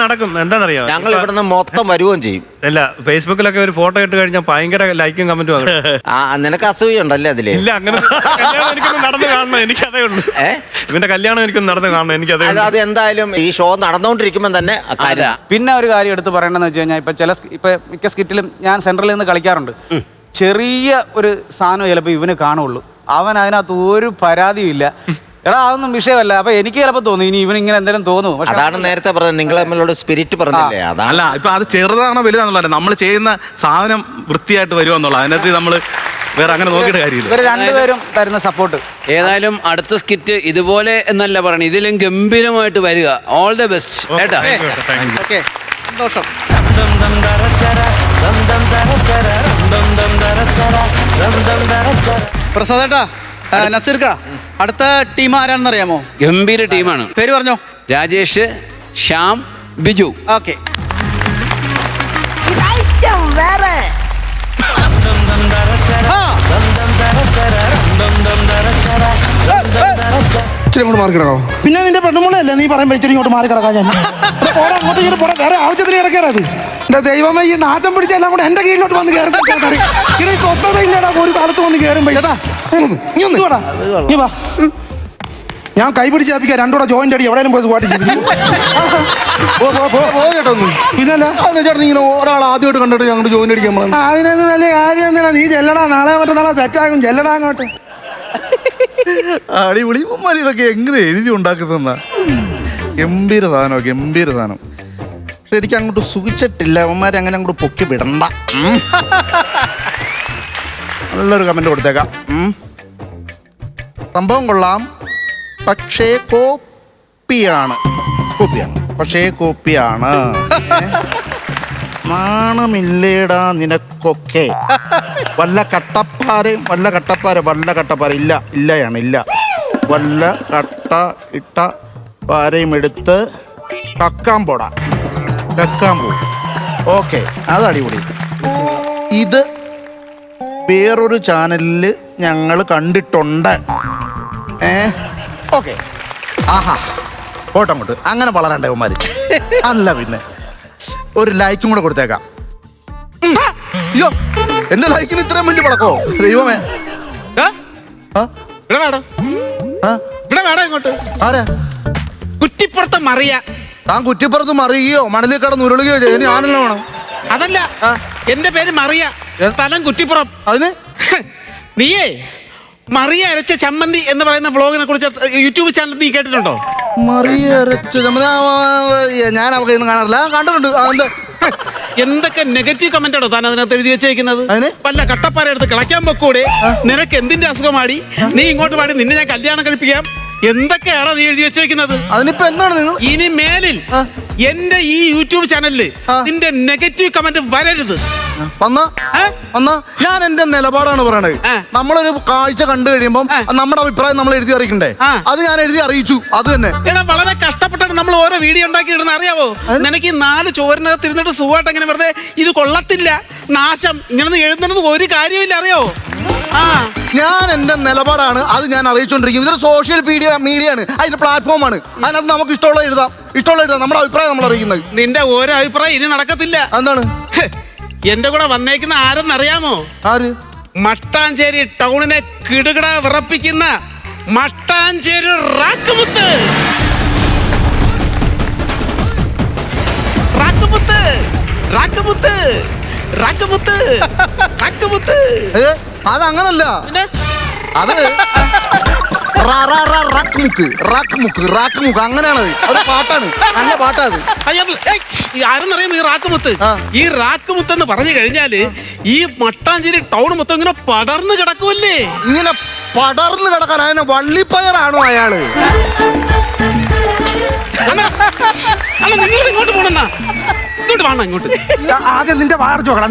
എന്താണെന്നറിയോ, ഞങ്ങൾ ഇവിടുന്ന് മൊത്തം വരുകയും ചെയ്യും. അല്ല, ഫേസ്ബുക്കിലൊക്കെ ഒരു ഫോട്ടോ ഇട്ട് കഴിഞ്ഞാൽ ഭയങ്കര ലൈക്കും കമന്റും ആകും. നിനക്ക് അസൂയുണ്ടല്ലേ അതില്? ഇല്ല, അങ്ങനെ നടന്നു കാണണം, എനിക്കതേ ഉള്ളൂ. ഇവന്റെ കല്യാണം എനിക്കൊന്ന് നടന്നു കാണണം, എനിക്കതേ. അത് എന്തായാലും ഈ ഷോ നടന്നുകൊണ്ടിരിക്കുമ്പോൾ തന്നെ. പിന്നെ ഒരു കാര്യം എടുത്ത് പറയണമെന്ന് വെച്ച് കഴിഞ്ഞാൽ, ഇപ്പൊ മിക്ക സ്കിറ്റിലും ഞാൻ സെൻട്രലിൽ നിന്ന് കളിക്കാറുണ്ട്. ചെറിയ ഒരു സാധനം ചിലപ്പോൾ ഇവന് കാണുള്ളൂ. അവൻ അതിനകത്ത് ഒരു പരാതിയും ഇല്ല. എടാ, അതൊന്നും വിഷയമല്ല. അപ്പൊ എനിക്ക് ചിലപ്പോൾ തോന്നും ഇനി ഇവൻ ഇങ്ങനെ എന്തെങ്കിലും തോന്നും. പക്ഷെ അതാണ് നേരത്തെ പറഞ്ഞത്, നിങ്ങൾ തമ്മിലുള്ള സ്പിരിറ്റ് പറഞ്ഞില്ലേ? അതല്ല, ഇപ്പൊ അത് ചെറുതാണോ വലുതാണെന്നുള്ള നമ്മൾ ചെയ്യുന്ന സാധനം വൃത്തിയായിട്ട് വരുമെന്നുള്ള അതിനകത്ത് നമ്മൾ വേറെ അങ്ങനെ നോക്കിയിട്ട് കാര്യമില്ല. ഇവർ രണ്ടുപേരും തരുന്ന സപ്പോർട്ട്. ഏതായാലും അടുത്ത സ്കിറ്റ് ഇതുപോലെ എന്നല്ല പറയണേ, ഇതിലും ഗംഭീരമായിട്ട് വരിക. ഓൾ ദ ബെസ്റ്റ് കേട്ടാ. സന്തോഷം. പ്രസാദേട്ടാ, നസീർക്ക, അടുത്ത ടീം ആരാണെന്ന് അറിയാമോ? ഗംഭീര ടീമാണ്. പേര് പറഞ്ഞോ. രാജേഷ്, ശ്യാം, ബിജു. ഓക്കെ. പിന്നെ നിന്റെ പെണ്ണുമുള്ളല്ലേ നീ പറയുമ്പോ ഇച്ചിരി ഇങ്ങോട്ട് മാറി കിടക്കാൻ. ഞാൻ പോടാ, അങ്ങോട്ട് ഇങ്ങോട്ട് പോടാ, വേറെ ആവശ്യത്തിന് കിടക്കരുത്. എന്റെ ദൈവമേ, ഈ നാറ്റം പിടിച്ച എല്ലാം കൂടെ എന്റെ കീഴിലോട്ട് വന്ന് കയറുന്ന ഇത് കൊത്തതയില്ലടാ. ഒരു സ്ഥലത്ത് വന്ന് കയറുമ്പോ ചേട്ടാ നീ വാ. ഞാൻ കൈ പിടിച്ചാപ്പിക്കാം രണ്ടുകൂടെ ജോയിന്റ് അടി എവിടെയും പോയി പാട്ട് കേട്ടോ പിന്നല്ല ചേട്ടൻ ഇങ്ങനെ ഒരാൾ ആദ്യമായിട്ട് കണ്ടിട്ട് ഞങ്ങൾ ജോയിൻ അടിക്കാൻ പോകണം. അതിനൊന്നും വലിയ കാര്യം ഒന്നുമില്ല. നീ ചെല്ലടാ, നാളെ മറ്റന്നാളെ സെറ്റാകും. ചെല്ലടാ അങ്ങോട്ട്. അടിപൊളി ഉമ്മാരി ഇതൊക്കെ എങ്ങനെ എഴുതി ഉണ്ടാക്കുന്ന ഗംഭീര സാധനം, ഗംഭീര സാധനം. പക്ഷെ എനിക്ക് അങ്ങോട്ട് സുഖിച്ചിട്ടില്ല. ഉമ്മാരെ അങ്ങനെ അങ്ങോട്ട് പൊക്കി വിടണ്ട. നല്ലൊരു കമന്റ് കൊടുത്തേക്കാം. സംഭവം കൊള്ളാം, പക്ഷേ കോപ്പിയാണ്. പക്ഷേ കോപ്പിയാണ്. നാണമില്ലേടാ നിനക്കൊക്കെ. വല്ല കട്ടപ്പാര ഇല്ല വല്ല കട്ട ഇട്ട പാരയും എടുത്ത് കക്കാൻ പോകും. ഓക്കെ, അത് അടിപൊളി. ഇത് വേറൊരു ചാനലിൽ ഞങ്ങൾ കണ്ടിട്ടുണ്ട്. ഓക്കെ, ആഹാ പോട്ടങ്ങോട്ട്. അങ്ങനെ വളരണ്ടേ ഉമ്മാര്? അല്ല പിന്നെ ഒരു ലൈക്കും കൂടെ കൊടുത്തേക്കാം. അയ്യോ, എന്റെ ലൈക്കിന് ഇത്രയും വലിയ പടക്കോ ദൈവമേ. ഇങ്ങോട്ട് ആരാ? കുറ്റിപ്പുറത്ത് മറിയ. താൻ കുറ്റിപ്പുറത്ത് മറിയുകയോ മണലിൽ കിടന്ന് ഉരുളുകയോ ചെയ്യും. ഞാനല്ലോ വേണം. അതല്ല, എന്റെ പേര് മറിയ, സ്ഥലം കുറ്റിപ്പുറം. അതിന് നീയേ മറിയ അരച്ച ചമ്മന്തി എന്ന് പറയുന്ന വ്ളോഗിനെ കുറിച്ച് യൂട്യൂബ് ചാനൽ നീ കേട്ടിട്ടുണ്ടോ? മറിയരച്ച ഞാൻ അവർക്ക് ഇന്ന് കാണാറില്ല. കണ്ടിട്ടുണ്ട്. എന്തൊക്കെ നെഗറ്റീവ് കമന്റ് ആണോ താൻ അതിനകത്ത് എഴുതി വെച്ചേക്കുന്നത്? വല്ല കട്ടപ്പാറ എടുത്ത് കളയ്ക്കാൻ പൊക്കൂടെ? നിനക്ക് എന്തിന്റെ അസുഖമാടി? നീ ഇങ്ങോട്ട് പാടി, നിന്നെ ഞാൻ കല്യാണം കഴിപ്പിക്കാം. എന്തൊക്കെയാണോ നീ എഴുതി വെച്ചേക്കുന്നത്? അതിനിപ്പോ എന്താണ് നിങ്ങൾ? ഇനി മേലിൽ എന്റെ ഈ യൂട്യൂബ് ചാനലില് നിന്റെ നെഗറ്റീവ് കമന്റ് വരരുത്. ഞാൻ എന്റെ നിലപാടാണ് പറയണത്. നമ്മളൊരു കാഴ്ച കണ്ടു കഴിയുമ്പോൾ നമ്മുടെ അഭിപ്രായം നമ്മൾ എഴുതി അറിയിക്കണ്ടേ? അത് ഞാൻ എഴുതി അറിയിച്ചു. അത് തന്നെ. എടാ, വളരെ കഷ്ടപ്പെട്ടാണ് നമ്മൾ ഓരോ വീഡിയോ ഉണ്ടാക്കി ഇടുന്ന, അറിയാവോ? നിനക്ക് ഈ 4 ചോറിനകത്ത് ഇരുന്നിട്ട് സുഖമായിട്ട് എങ്ങനെ വെറുതെ ഇത് കൊള്ളത്തില്ല, നാശം, ഇങ്ങനെ എഴുതുന്നത് ഒരു കാര്യമില്ല, അറിയാവോ? ഞാൻ എന്റെ നിലപാടാണ്, അത് ഞാൻ അറിയിച്ചുകൊണ്ടിരിക്കും. ഇതൊരു സോഷ്യൽ മീഡിയയാണ്, അതിന്റെ പ്ലാറ്റ്ഫോമാണ്. അതിനകത്ത് നമുക്ക് ഇഷ്ടമുള്ള എഴുതാം. നമ്മുടെ അഭിപ്രായം നമ്മൾ അറിയിക്കുന്നത്. നിന്റെ ഓരോ അഭിപ്രായം ഇനി നടക്കത്തില്ല. എന്താണ്? എന്റെ കൂടെ വന്നേക്കുന്ന ആരെന്നറിയാമോ? ആര്? മട്ടാഞ്ചേരി ടൗണിനെ കിടുകിട വിറപ്പിക്കുന്ന മട്ടാഞ്ചേരി റാക്കുമുത്ത്. അതങ്ങനല്ല, അത് റാക്ക് അങ്ങനെയാണത്. അത് പാട്ടാണ്, നല്ല പാട്ടാണ്. ആരെന്നറിയാം ഈ റാക്കുമുത്ത്? ഈ റാക്കുമുത്ത് എന്ന് പറഞ്ഞു കഴിഞ്ഞാല് ഈ മട്ടാഞ്ചേരി ടൗൺ മൊത്തം ഇങ്ങനെ പടർന്നു കിടക്കുമല്ലേ? ഇങ്ങനെ പടർന്നു കിടക്കാൻ അതിനെ വള്ളിപ്പയറാണോ അയാള്? നിങ്ങൾ ഇങ്ങോട്ട് പോണെന്നാ, ഇങ്ങോട്ട് വേണം, ഇങ്ങോട്ട്. ആദ്യം നിന്റെ വയർ ചോക്കടാ.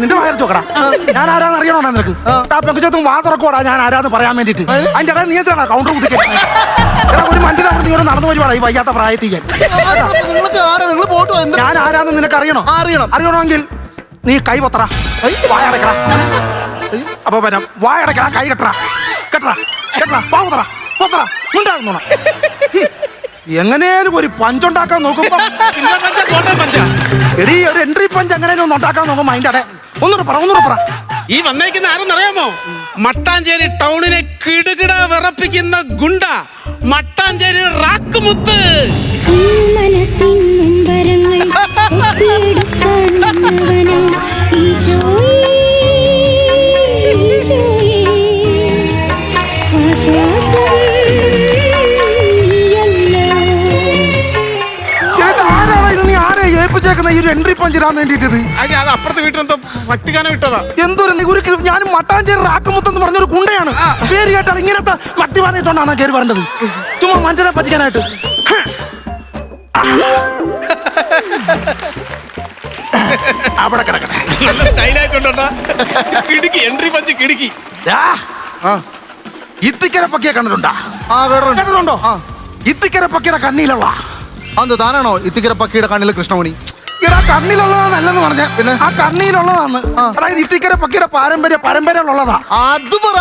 ഞാൻ ആരാന്ന് അറിയണോ നിനക്ക്? പെങ്കുച്ചത്തും വാ തുറക്കോടാ ഞാൻ ആരാന്ന് പറയാൻ വേണ്ടിട്ട്. അതിന്റെ ഇടയിൽ നീ എന്താണ് കൗണ്ടർ കുത്തിക്കാൻ? ഒരു മനുഷ്യനെ അവിടെ നീ നടന്നു പോയി ഈ വയ്യാത്ത പ്രായത്തിൽ. ഞാൻ ആരാന്ന് നിനക്ക് അറിയണമെങ്കിൽ നീ കൈ പൊത്തറ, വായടക്കടാ. അപ്പൊ പിന്നെ വായടക്കടാ, കൈ കെട്ടറാ, പൊത്തറ ഉണ്ടാകുന്ന. എങ്ങനെയാലും ഒരു പഞ്ചുണ്ടാക്കാൻ നോക്കുമ്പോ എടീ ഒരു എൻട്രി പഞ്ച് എങ്ങനെയാലും ഒന്ന് ഉണ്ടാക്കാൻ നോക്കുമ്പോ അതിന്റെ അടെ ഒന്നുകൂടെ പറ. ഈ വന്നേക്കുന്ന ആരെന്നറിയാമോ? മട്ടാഞ്ചേരി ടൗണിനെ കിടുകിട വിറപ്പിക്കുന്ന ഗുണ്ട മട്ടാഞ്ചേരി റാക്കുമുത്ത്. ഈ ഒരു എൻട്രി പഞ്ചിടാൻ വേണ്ടിട്ടത് അത് അപ്പുറത്തെ വീട്ടിലെന്തോ ഭക്തിഗാനം ഇട്ടതാ. എന്തൊരു ഞാനും മട്ടാഞ്ചേരി റാക്കുമുത്തെന്ന് പറഞ്ഞൊരു കുണ്ടയാണ്. പേര് കേട്ടാൽ ഇങ്ങനത്തെ ഭക്തിഗാനം ഇട്ടോണ്ടാണ് കയറി പറഞ്ഞത്. ചുമ്മാ മനുഷ്യനെ പറ്റിക്കാനായിട്ട്. അവിടെ കിടക്കട്ടെ, നല്ല സ്റ്റൈലായിട്ടുണ്ടോ? എൻട്രി പഞ്ച് കിടുക്കി. ഇത്തിക്കര പക്കിയെ കണ്ടിട്ടുണ്ടോ? ഇത്തിക്കര പക്കിയുടെ കണ്ണിലുള്ള അത് താനാണോ ഇത്തിക്കര പക്കിയുടെ കണ്ണിൽ കൃഷ്ണമണി? ഇടാ കണ്ണിലുള്ളതാണെന്ന് പറഞ്ഞ പിന്നെ ആ കണ്ണിയിലുള്ളതാണ്. അതായത് ഇത്തിക്കര പക്കിയുടെ പരമ്പരയിലുള്ളതാ. അത് പറ.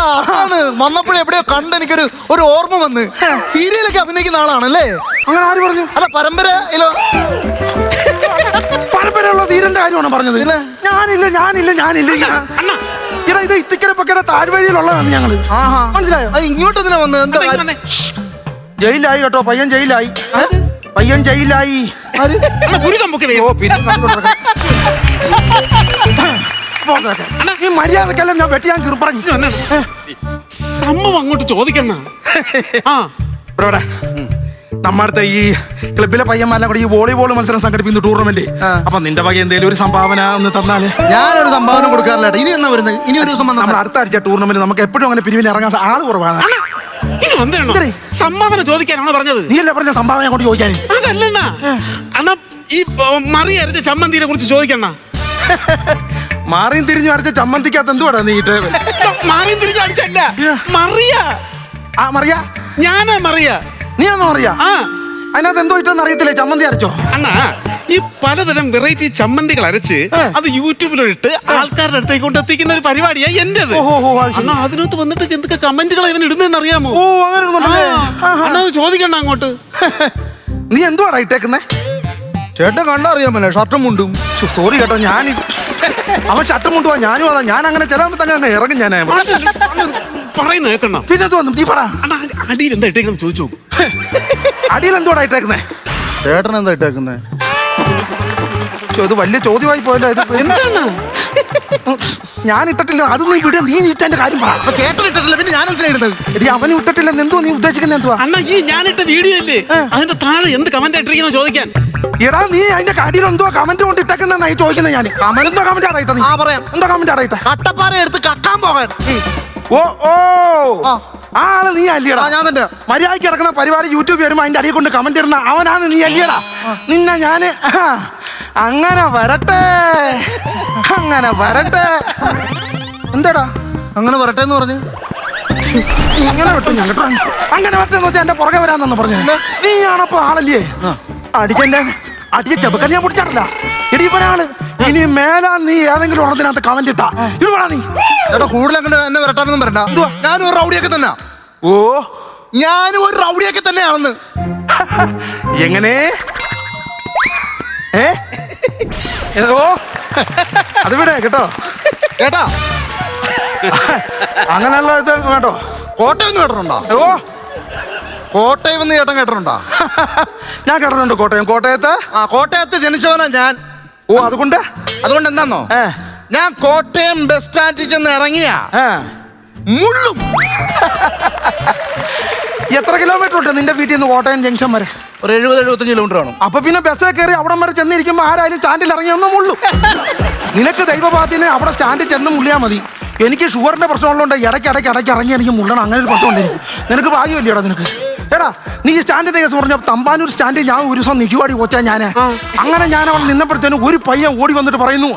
വന്നപ്പോഴേ എവിടെയോ കണ്ട് എനിക്കൊരു ഓർമ്മ വന്ന്. സീരിയലൊക്കെ അഭിനയിക്കുന്ന ആളാണല്ലേ? അങ്ങനെ ആര് പറഞ്ഞു? അല്ല, പരമ്പരയിലുള്ള സീരിയലിന്റെ കാര്യമാണ് പറഞ്ഞത്. ഞാനില്ല. ഇടാ ഇത് ഇത്തിക്കര പക്കിയുടെ താഴ്വഴിയിലുള്ളതാണ് ഞങ്ങള്. മനസ്സിലായോ? ഇങ്ങോട്ട് എന്തിനാ വന്നത്? എന്താ ജയിലായി കേട്ടോ, പയ്യൻ ജയിലായി. പയ്യൻ ജയിലായി. ഓ, പിന്നെ കണ്ടുകൊണ്ടിരിക്കണം. പോകാതെ. ഈ മര്യാദക്കെല്ലാം ഞാൻ വെട്ടിയാൻ പറഞ്ഞു. സംഭവം അങ്ങോട്ട് ചോദിക്കണ. ഇവിടെ നമ്മുടെ ഈ ക്ലബിലെ പയ്യന്മാരെല്ലാം കൂടി ഈ വോളിബോൾ മത്സരം സംഘടിപ്പിക്കുന്ന ടൂർണമെന്റ്. അപ്പൊ നിന്റെ വക എന്തെങ്കിലും ഒരു സംഭാവന ഒന്ന് തന്നാല്. ഞാനൊരു സംഭാവന കൊടുക്കാറില്ല. ഇനി എന്നാ വരുന്നത്? ഇനി ഒരു ദിവസം നമ്മൾ അടുത്ത ആഴ്ച ടൂർണമെന്റ് നമുക്ക് എപ്പോഴും അങ്ങനെ പിരിവിന് ഇറങ്ങാൻ ആള് കുറവാണ്. സംഭാവന ചോദിക്കാനാണോ പറഞ്ഞത്? നീയല്ലേ പറഞ്ഞ സംഭാവന കൊണ്ട് ചോദിക്കാൻ? അതല്ലണ്ണ, അണ്ണാ ഈ മറി അരച്ച ചമ്മന്തിനെ കുറിച്ച് ചോദിക്കണ്ണ. മാറിയും തിരിഞ്ഞു അരച്ച ചമ്മന്തിക്കകത്ത് എന്തുവാടാ നീ ഇട്ട്? മാറിയും തിരിഞ്ഞു അടിച്ചല്ല, മറിയ. ആ മറിയ? ഞാനാ മറിയ. നീ ഒന്നും അറിയാ? അതിനകത്ത് എന്തോ ഇട്ടെന്ന് അറിയത്തില്ലേ? ചമ്മന്തി അരച്ചോ? അണ്ണാ, ഈ പലതരം വെറൈറ്റി ചമ്മന്തികൾ അരച്ച് അത് യൂട്യൂബിലിട്ട് ആൾക്കാരുടെ അടുത്തേക്ക് കൊണ്ട് എത്തിക്കുന്ന ഒരു പരിപാടിയാ എന്റേത്. അണ്ണാ, അതിനകത്ത് വന്നിട്ട് എന്തൊക്കെ കമന്റുകൾ ഇവൻ ഇടുന്നതെന്ന് അറിയാമോ? ഓ, അങ്ങനെ അണ്ണാ, അത് ചോദിക്കണ്ട അങ്ങോട്ട്. നീ എന്തുവാടാ ഇട്ടേക്കുന്നേ? ചേട്ടൻ കണ്ടാ അറിയാമല്ലേ, ഷർട്ടും മുണ്ടും. സോറി കേട്ടോ, ഞാൻ അവൻ ഷർട്ടും മുണ്ടുവാ, ഞാനും അതാ. ഞാൻ അങ്ങനെ ചില അങ്ങ് ഇറങ്ങും. ഞാൻ പറയുന്ന കേൾക്കണ്ണ. പിന്നെ തോന്നും നീ പറ. അടിയിൽ എന്താ ഇട്ടേക്കെന്ന് ചോദിച്ചു. അടിയിൽ എന്തുവാടാ ഇട്ടേക്കുന്നേ? ചേട്ടൻ എന്താ ഇട്ടേക്കുന്നേ? ഇത് വലിയ ചോദ്യമായി പോയല്ലോ. ഇത് എന്താണ്? ഞാൻ ഇട്ടിട്ടില്ല. അത് നീ വിടുക. നീ ഇട്ടെന്റെ കാര്യം പറ. അപ്പൊ ചേട്ടൻ ഇട്ടിട്ടില്ല, പിന്നെ ഞാൻ എന്തിനാ ഇടുന്നത്? എടി, അവന് ഇട്ടിട്ടില്ല. എന്തോ നീ ഉദ്ദേശിക്കുന്നത്? എന്തുവാ? അണ്ണാ, ഈ ഞാനിട്ട വീഡിയോ അല്ലേ, അതിന്റെ താഴെ എന്ത് കമന്റ് ഇട്ടിരിക്കുന്ന ചോദിക്കാൻ. എടാ, നീ അതിന്റെ കാര്യം എന്തോ കമന്റ് കൊണ്ട് ഇട്ടേക്കുന്നായി ചോദിക്കുന്നത്. ഞാൻ എന്തോ കമന്റ് ആടായിട്ട? നീ പറയാം. എന്തോ കമന്റ് ആടായിട്ട? കട്ടപ്പാറ എടുത്ത് കക്കാൻ പോകാൻ. ഓ ഓ, ആ ആള് നീ അല്ലിയടാ? ഞാൻ തന്നെ. മര്യാദയ്ക്ക് കിടക്കുന്ന പരിപാടി യൂട്യൂബ് വരുമ്പോ അതിന്റെ അടിയിൽ കൊണ്ട് കമന്റ് ഇടുന്ന അവനാണ് നീ അല്ലിയടാ? നിന്നെ ഞാന് അങ്ങനെ വരട്ടെ, അങ്ങനെ വരട്ടെ. എന്താടാ അങ്ങനെ വരട്ടെ എന്ന് പറഞ്ഞു? അങ്ങനെ വിട്ടു ഞാൻ കേട്ടോ. അങ്ങനെ വരട്ടെന്ന് വെച്ചാൽ എന്റെ പുറകെ വരാന്നു പറഞ്ഞു. നീയാണപ്പോ ആളല്ലേ അടിക്കന്റെ? അടിച്ച ചെബക്കൽ ഞാൻ പിടിച്ചാറില്ല. എടി, ഇവനാള്. ഇനി മേലാ നീ ഏതെങ്കിലും ഒരെണ്ണത്തിനകത്ത് കമന്റ് ഇട്ടാ ഇടുവാടാ നീ. ചേട്ടാ, കൂടുതൽ അങ്ങനെ എന്നെ വരട്ടാനൊന്നും വരണ്ട. ഞാനും ഒരു റൗഡിയൊക്കെ തന്നെ. ഓ, ഞാനും ഒരു റൗഡിയൊക്കെ തന്നെയാണെന്ന്. എങ്ങനെ? ഓ, അത് വിടെ കേട്ടോ. കേട്ടാ, അങ്ങനെയുള്ള ഇത് കേട്ടോ. കോട്ടയം കേട്ടിട്ടുണ്ടോ? ഓ, കോട്ടയം എന്ന് ചേട്ടൻ കേട്ടിട്ടുണ്ടോ? ഞാൻ കേട്ടിട്ടുണ്ട് കോട്ടയം. കോട്ടയത്ത്? കോട്ടയത്ത് ജനിച്ചവനാ ഞാൻ. ഓ, അതുകൊണ്ട് എന്താന്നോ, ഞാൻ കോട്ടയം ബസ് സ്റ്റാൻഡിൽ ചെന്ന് ഇറങ്ങിയ മുള്ളും. എത്ര കിലോമീറ്റർ ഉണ്ട് നിന്റെ വീട്ടിൽ നിന്ന് കോട്ടയം ജംഗ്ഷൻ വരെ? ഒരു 70-75 കിലോമീറ്റർ ആണ്. അപ്പൊ പിന്നെ ബസ്സിൽ കയറി അവിടം വരെ ചെന്നിരിക്കുമ്പോ ആരായാലും സ്റ്റാൻഡിൽ ഇറങ്ങിയൊന്നും മുള്ളു. നിനക്ക് ദൈവഭാഗ്യത്തിന് അവിടെ സ്റ്റാൻഡിൽ ചെന്ന് മുള്ളിയാ മതി. എനിക്ക് ഷുഗറിന്റെ പ്രശ്നമുള്ളതുകൊണ്ട് ഇടയ്ക്ക് ഇറങ്ങി എനിക്ക് മുള്ളണം. അങ്ങനെ ഒരു പ്രശ്നമുണ്ട് എനിക്ക്. നിനക്ക് ഭാഗ്യമല്ലേടാ നിനക്ക്? എടാ, നീ ഈ സ്റ്റാൻഡിന്റെ കേസ് പറഞ്ഞ തമ്പാനൂർ സ്റ്റാൻഡിൽ ഞാൻ ഒരു ദിവസം നിൽക്കുവാടി കോച്ചാ. ഞാൻ അങ്ങനെ ഞാൻ അവിടെ നിന്നപ്പോഴത്തേനും ഒരു പയ്യൻ ഓടി വന്നിട്ട് പറയുന്നു,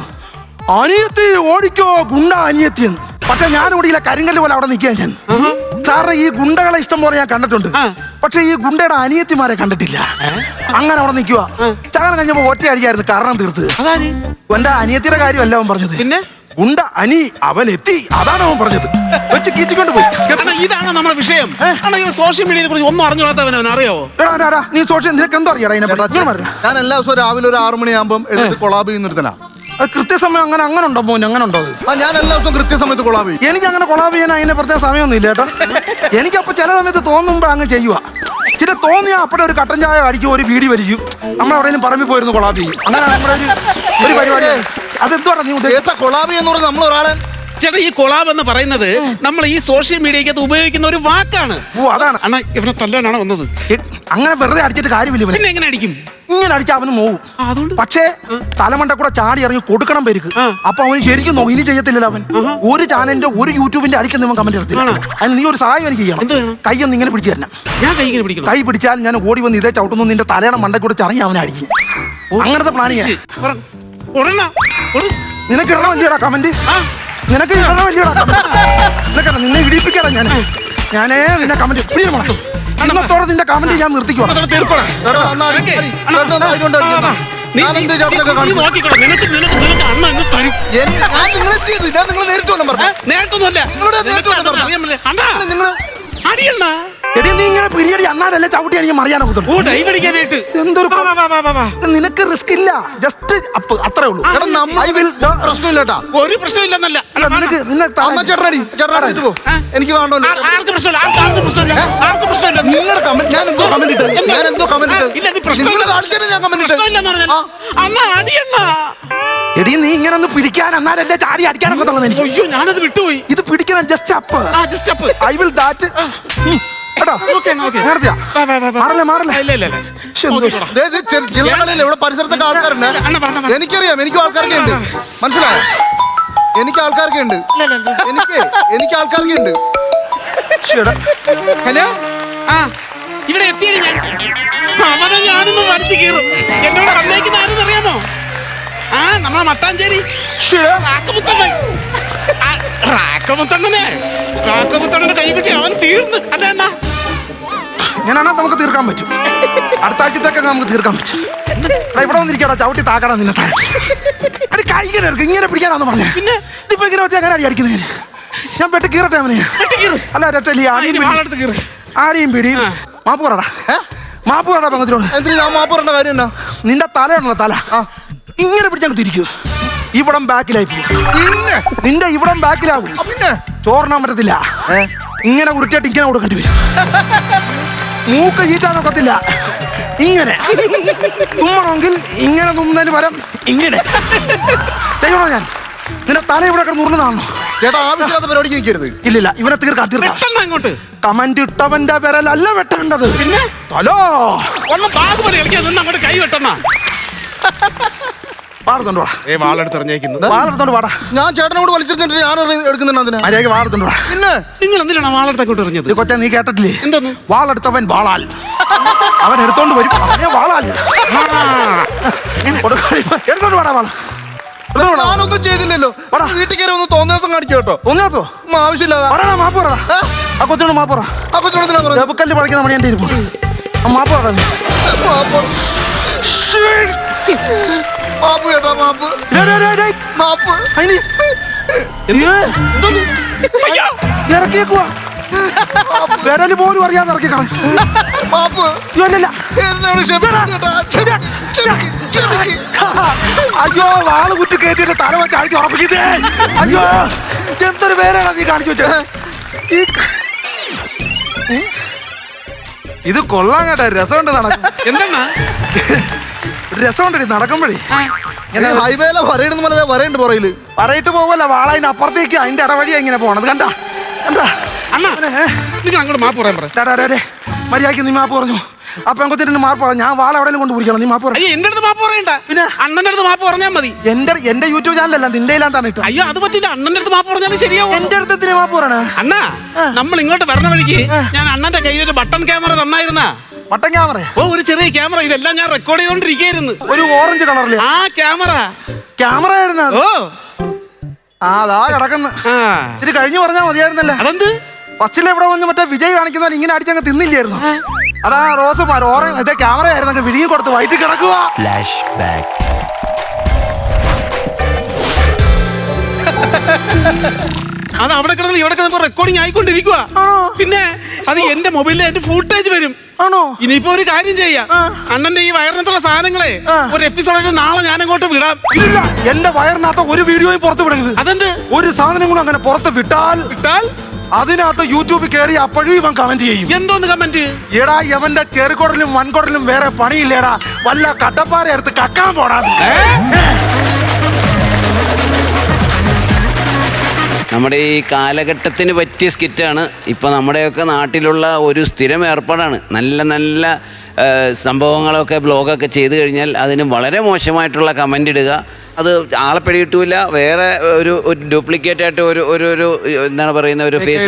അനിയത്തി ഓടിക്കോ ഗുണ്ട അനിയത്തി എന്ന്. പക്ഷെ ഞാൻ ഓടിയില്ല, കരിങ്കല്ല് പോലെ അവിടെ നിൽക്കുക. ഞാൻ സാറിന് ഈ ഗുണ്ടകളെ ഇഷ്ടം പോലെ ഞാൻ കണ്ടിട്ടുണ്ട്, പക്ഷെ ഈ ഗുണ്ടയുടെ അനിയത്തിമാരെ കണ്ടിട്ടില്ല. അങ്ങനെ അവിടെ നിൽക്കുക. ചാകണം കഴിഞ്ഞപ്പോ ഒറ്റ അടിയായിരുന്നു കാരണം തീർത്ത്. എന്റെ അനിയത്തിയുടെ കാര്യമല്ല അവൻ പറഞ്ഞത്. പിന്നെ ഗുണ്ട അനി അവൻ എത്തി, അതാണ് അവൻ പറഞ്ഞത്. വെച്ച് കീച്ചിക്കൊണ്ട് പോയി. ഇതാണ് നമ്മുടെ വിഷയം. സോഷ്യൽ മീഡിയയെ കുറിച്ച് ഒന്നും അറിഞ്ഞോളാത്തവൻ അറിയോ? നീ സോഷ്യൽ നിനക്ക് എന്തോ അറിയാടാ ഇതിനെ? ഞാൻ എല്ലാ ദിവസവും രാവിലെ ഒരു 6 മണിയാകുമ്പോൾ എഴുതി കൊളാബ് ചെയ്യുന്നിടത്തനാ. കൃത്യസമയം അങ്ങനെ ഉണ്ടോ മോൻ? അങ്ങനെ ഉണ്ടോ? ഞാൻ എല്ലാ ദിവസവും കൃത്യസമയത്ത് കൊളാബ് ചെയ്യും. എനിക്ക് അങ്ങനെ കൊളാബ് ചെയ്യാൻ അതിന്റെ പ്രത്യേക സമയമൊന്നും ഇല്ല കേട്ടോ. എനിക്കപ്പോ ചില സമയത്ത് തോന്നുമ്പോ അങ്ങ് ചെയ്യുക. ചില തോന്നിയാ അപ്പടെ ഒരു കട്ടൻ ചായ അടിക്കും, ഒരു ബീഡി വലിക്കും. നമ്മളെവിടെയും പറമ്പിൽ പോയിരുന്നു കൊളാബ് ചെയ്യും. അങ്ങനെ നമ്മുടെ ഒരു പരിപാടി. അതെന്തുവാ നീ ഉദ്ദേശിച്ച കൊളാബ് എന്ന് പറഞ്ഞാൽ നമ്മൾ ഒരാളെ ചേട്ടാ, ഈ കൊളാബ് എന്ന് പറയുന്നത് നമ്മൾ ഈ സോഷ്യൽ മീഡിയക്കകത്ത് ഉപയോഗിക്കുന്ന ഒരു വാക്കാണ്. ഓ, അതാണ്. അണ്ണാ, ഇവനെ തല്ലാനാണ് വന്നത്. അങ്ങനെ വെറുതെ അടിച്ചിട്ട് കാര്യമില്ല. പിന്നെ എങ്ങനെ അടിക്കും? ഇങ്ങനെ അടിച്ചാൽ അവന് പോവും. പക്ഷേ തലമണ്ട കൂടെ ചാടി ഇറങ്ങി കൊടുക്കണം പേർക്ക്. അപ്പൊ അവന് ശരിക്കും ഇനി ചെയ്യത്തില്ലല്ലോ അവൻ. ഒരു ചാനലിന്റെ ഒരു യൂട്യൂബിന്റെ അടിക്കുന്ന ഇവൻ കമന്റ് എടുത്തില്ല. അതിന് നീ ഒരു സഹായം എനിക്ക് ചെയ്യണം. കൈ ഒന്ന് ഇങ്ങനെ പിടിച്ചു തരണം. ഞാൻ കൈ ഇങ്ങനെ പിടിക്കണം? കൈ പിടിച്ചാൽ ഞാൻ ഓടി വന്ന് ഇതേ ചവിട്ടുന്നു നിന്റെ തലയുടെ മണ്ട കൂടെ ചറങ്ങി അവനെ അടിക്കും. അങ്ങനത്തെ പ്ലാനിങ്. നിനക്ക് ഇടണം വലിയടാ കമന്റ്. നിനക്ക് ഇടണം വലിയടാ കമന്റ്. നിന്നെ ഇടിപ്പിക്കാടാ ഞാനേ നിന്നെ കമന്റ് അന്നത്തോടെ നിന്റെ കമന്റ് ഞാൻ നിർത്തിക്കോ. അടിയല്ല എടി നീ ഇങ്ങനെ പിടിയടി എന്നാലല്ലേ ചവിട്ടി എനിക്ക് മറിയാനോ ഓ ഡൈവ് അടിക്കാനായിട്ട് എന്തൊരു വാ, വാ, വാ, വാ, വാ. നിനക്ക് റിസ്ക് ഇല്ല ജസ്റ്റ് അപ്പ് അത്രേ ഉള്ളൂ എടാ നമ്മൾ പ്രശ്നമില്ലട്ടാ. ഒരു പ്രശ്നമില്ലെന്നല്ല അല്ല, നിനക്ക് നിന്നെ അമ്മ ചേട്ടനടി ചേട്ടനാ പോ. എനിക്ക് കാണണമല്ലോ. ആർക്ക് പ്രശ്നമില്ല ആർക്ക് പ്രശ്നമില്ല ആർക്ക് പ്രശ്നമില്ല നിങ്ങളുടെ കമന്റ് ഞാൻ എന്തോ കമന്റ് ഇട്ട് ഞാൻ എന്തോ കമന്റ് ഇട്ട് ഇല്ല, നീ പ്രശ്നമില്ല. നിങ്ങൾ കാണിച്ചത് ഞാൻ കമന്റ് ഇട്ട് പ്രശ്നമില്ലെന്ന് പറഞ്ഞാൽ അണ്ണ അടിയണ്ണ. എടി നീ ഇങ്ങനെ ഒന്ന് പിടിക്കാൻ എന്നാലല്ലേ ചാടി അടിക്കാനൊക്കെ തന്നത് എനിക്ക് അയ്യോ ഞാനത് വിട്ടുപോയി. ഇത് പിടിക്കണം ജസ്റ്റ് അപ്പ് ആ just up. I will that കേട്ടോ ഓക്കേ, ഓക്കേ. നേരത്തെയാ വാ, വാ, വാ, വാ. മാറല്ലേ മാറല്ലേ ഇല്ല ഇല്ല ഇല്ല ശ്ശെ, എന്തോ. നോക്കിക്കോളാം. ചില്ലകളിൽ ഇവിടെ പരിസരത്തൊക്കെ ആൾക്കാരുണ്ട് അണ്ണ പറഞ്ഞ എനിക്കറിയാം എനിക്കും ആൾക്കാരൊക്കെ ഉണ്ട് മനസ്സിലായോ എനിക്ക് ആൾക്കാരൊക്കെ ഉണ്ട് എനിക്ക് ആൾക്കാരൊക്കെ ഉണ്ട് ശ്ശെടാ. ഹലോ ആ ഇവിടെ എത്തിയത് ഞാൻ അവനെ ഞാനൊന്ന് വലിച്ചു കീറും. എന്നോട് വന്നേക്കുന്ന ആരെന്ന് അറിയാമോ? ആ നമ്മളെ മട്ടാഞ്ചേരി റാക്കമുത്തണ്ണൻ. ആ, റാക്കമുത്തണ്ണനെ റാക്കമുത്തണ്ണന്റെ കൈ കിട്ടി അവൻ തീർന്ന് അല്ല അണ്ണാ. ഞാനാണോ നമുക്ക് തീർക്കാൻ പറ്റും അടുത്ത ആഴ്ചത്തേക്ക് നമുക്ക് തീർക്കാൻ പറ്റും എടാ, ഇവിടെ വന്നിരിക്കടാ ചവിട്ടി താക്കടാ നിന്നെ താഴെ അടി കൈ ഇങ്ങനെ എടുക്ക് ഇങ്ങനെ പിടിക്കാനാന്ന് പറഞ്ഞേ പിന്നെ? ഇതിപ്പോ ഇങ്ങനെ വെച്ചാൽ അങ്ങനെ അടി അടിക്കുന്നതിന് ഞാൻ പെട്ട് കീറട്ടെ അവനെ വെട്ടി കീറ്. അല്ല രട്ടല്ലി ആ, ആടിയും ഇനി വാളെടുത്ത് കീറ്. ആടിയും പിടിയും മാപ്പ് പറടാ മാപ്പ് പറടാ പങ്കത്തിനോട് എന്തിനാ ഞാൻ മാപ്പറേണ്ട കാര്യം എന്താ നിന്റെ തലയാണല്ലോ തല ഇങ്ങനെ പിടിച്ചങ്ങ് തിരിക്കൂ ഇവിടം ബാക്കിലായി പോകും പിന്നെ നിന്റെ ഇവിടം ബാക്കിലാകും പിന്നെ ചോറിനാൻ പറ്റത്തില്ല ഇങ്ങനെ ഉരുട്ടിയിട്ട് ഇങ്ങനെ കൊടുക്കേണ്ടി വരും മൂക്ക് ചീറ്റാൻ ഒക്കത്തില്ല ഇങ്ങനെ തുമ്മണമെങ്കിൽ ഇങ്ങനെ തുമ്മുന്നതിന് പകരം ഇങ്ങനെ ചെയ്യണോ ഞാൻ നിന്റെ തല ഇവിടെ കിടന്ന് ഉരുന്നതാണോ ചേട്ടാ ആവശ്യമില്ലാത്ത പരിപാടിക്ക് നിൽക്കരുത് ഇല്ലില്ല ഇവനെ തീർക്കാം പെട്ടെന്ന് അങ്ങോട്ട് കമന്റ് ഇട്ടവന്റെ പേരല്ല വെട്ടേണ്ടത് പിന്നെ ഹലോ ഒന്ന് ബാഗുപടി കളിക്കാൻ നിന്ന് അങ്ങോട്ട് കൈ വെട്ടണ. വാർത്തോണ്ട് വാടാ വാളെടുത്തെറിഞ്ഞേക്കുന്നത്. വാർത്തോണ്ട് വാടാ ഞാൻ ചേട്ടനോട് വലിച്ചിട്ട് ഞാൻ എടുക്കുന്നുണ്ട് അതിന് മര്യാദക്ക് വാർത്തോണ്ട് വാടാ പിന്നെ നിങ്ങൾ എന്തിനാണ് വാളെടുത്തേക്കോട്ട് എറിഞ്ഞത്? ഇത് കൊച്ചാ നീ കേട്ടിട്ടില്ലേ എന്തോന്ന്? വാളെടുത്തവൻ വാളാൽ അവൻ എടുത്തോണ്ട് വരും അവനെ വാളാൽ എടുത്തോണ്ട് വാടാ വാള ഞാനൊന്നും ചെയ്തില്ലല്ലോ വീട്ടിൽ കയറി ഒന്ന് തോന്നിയ ദിവസം കാണിക്കും കേട്ടോ ഒന്നാത്തോ ആവശ്യമില്ലാതെ പറയണ മാപ്പ് പറടാ ആ കൊച്ചോട് മാപ്പ് പറ അപ്പൊ ചുണത്തിനാ പറഞ്ഞു ചെബുക്കല്ല് പഠിക്കുന്ന മണി എന്റെ ഇരിപ്പുണ്ട് മാപ്പ് പറടാ നീ മാപ്പ് ചേട്ടാ മാപ്പ് മാപ്പ് അതിന് ഇറക്കിയേക്കുവാ വിരല് പോലും അറിയാതെ ഇറക്കി കള മാപ്പ് അല്ലല്ല എന്നോട് ക്ഷമിക്കണം ചേട്ടാ. ക്ഷമിക്ക്. അയ്യോ വാള് കുത്തി കയറ്റിട്ട് തല വെച്ച് അടിച്ച് ഉറപ്പിക്കുന്നേ അയ്യോ എന്തൊരു പേരാണ് നീ കാണിച്ചു വെച്ചത് ഇത് കൊള്ളാൻ കേട്ടോ രസമുണ്ട് നടക്കും എന്തെന്നാ രസമുണ്ടടി നടക്കുമ്പോഴേ ഇങ്ങനെ ഹൈവേയിലെ വരയിടുന്ന പോലെ വരയുണ്ട് പുറയില് പറയിട്ട് പോവല്ല വാള അതിന് അപ്പുറത്തേക്ക് അതിന്റെ ഇടവഴിയാ ഇങ്ങനെ പോണത് കണ്ടാ കണ്ടാ അണ്ണാ നിങ്ങൾ അങ്ങോട്ട് മാപ്പ് പറയാൻ പറ. മര്യാദക്ക് നീ മാപ്പ് പറഞ്ഞു ആ പെങ്കൊച്ചിട്ട് മാപ്പ് പറഞ്ഞു ഞാൻ വാള എവിടെയും കൊണ്ട് പിടിക്കണം നീ മാപ്പ് പറഞ്ഞു അയ്യോ എന്റെ അടുത്ത് മാപ്പ് പറയണ്ട. പിന്നെ? അണ്ണന്റെ അടുത്ത് മാപ്പ് പറഞ്ഞാൽ മതി. എന്റെ യൂട്യൂബ് ചാനലല്ല നിന്റെ തന്നെ ഇട്ടു അയ്യോ അത് പറ്റില്ല. അണ്ണന്റെ അടുത്ത് മാപ്പ് പറഞ്ഞാലും ശരിയാവും. എന്റെ അടുത്ത് എന്തിനാ മാപ്പ് പറയണേ അണ്ണാ നമ്മൾ ഇങ്ങോട്ട് വരണ വഴിക്ക് ഞാൻ അണ്ണന്റെ കയ്യിൽ ഒരു ബട്ടൺ ക്യാമറ തന്നായിരുന്ന. വട്ടം ക്യാമറ ഓ ഒരു ചെറിയ ക്യാമറ ഇതെല്ലാം ഞാൻ റെക്കോർഡ് ചെയ്തോണ്ടിരിക്കുന്നു. ഒരു ഓറഞ്ച് കളറില് ആ ക്യാമറ ക്യാമറ ആയിരുന്നു അത്. ഓ ആ അതാ കിടക്കുന്നു ആ ഇച്ചിരി കഴിഞ്ഞു പറഞ്ഞാ മതിയായിരുന്നല്ലേ അതെന്ത് ഫസ്റ്റിൽ എവിടെ വന്ന് മറ്റേ വിജയ് കാണിക്കുന്ന ഇങ്ങനെ അടിച്ചങ്ങ് തിന്നില്ലായിരുന്നു അതാ റോസ് ഓറഞ്ച് ഇതേ ക്യാമറ ആയിരുന്നു വിഴുങ്ങി കൊടുത്ത് വയറ്റിൽ കിടക്കുക അത് അവിടെ കിടന്ന് ഇവിടെ കിടന്നപ്പോ റെക്കോർഡിംഗ് ആയിക്കൊണ്ടിരിക്കുക. പിന്നെ അത് എന്റെ മൊബൈലിൽ എന്റെ ഫുട്ടേജ് വരും. ആണോ ഇനിയിപ്പോ ഒരു കാര്യം ചെയ്യാം. അണ്ണന്റെ ഈ വയറിനകത്തുള്ള സാധനങ്ങളെ ഒരു എപ്പിസോഡ് നാളെ ഞാൻ അങ്ങോട്ട് വിടാം. ഇല്ല എന്റെ വയറിനകത്ത് ഒരു വീഡിയോയും പുറത്ത് വിടരുത് അതെന്ത് ഒരു സാധനം കൂടെ അങ്ങനെ പുറത്ത് വിട്ടാൽ അതിനകത്ത് യൂട്യൂബിൽ കയറി അപ്പോഴും ഇവൻ കമന്റ് ചെയ്യും എന്തോന്ന് കമന്റ്? എടാ ഇവന്റെ ചെറുകുടലും വൻകുടലും വേറെ പണിയില്ലേടാ വല്ല കട്ടപ്പാര എടുത്ത് കക്കാൻ പോടാ നമ്മുടെ ഈ കാലഘട്ടത്തിന് പറ്റിയ സ്കിറ്റാണ്. ഇപ്പോൾ നമ്മുടെയൊക്കെ നാട്ടിലുള്ള ഒരു സ്ഥിരം ഏർപ്പാടാണ്. നല്ല നല്ല സംഭവങ്ങളൊക്കെ ബ്ലോഗൊക്കെ ചെയ്ത് കഴിഞ്ഞാൽ അതിന് വളരെ മോശമായിട്ടുള്ള കമൻ്റ് ഇടുക. അത് ആളെ പിടികിട്ടൂല. വേറെ ഒരു ഡ്യൂപ്ലിക്കേറ്റ് ആയിട്ട് ഒരു എന്താണ് പറയുന്ന ഒരു ഫേസ്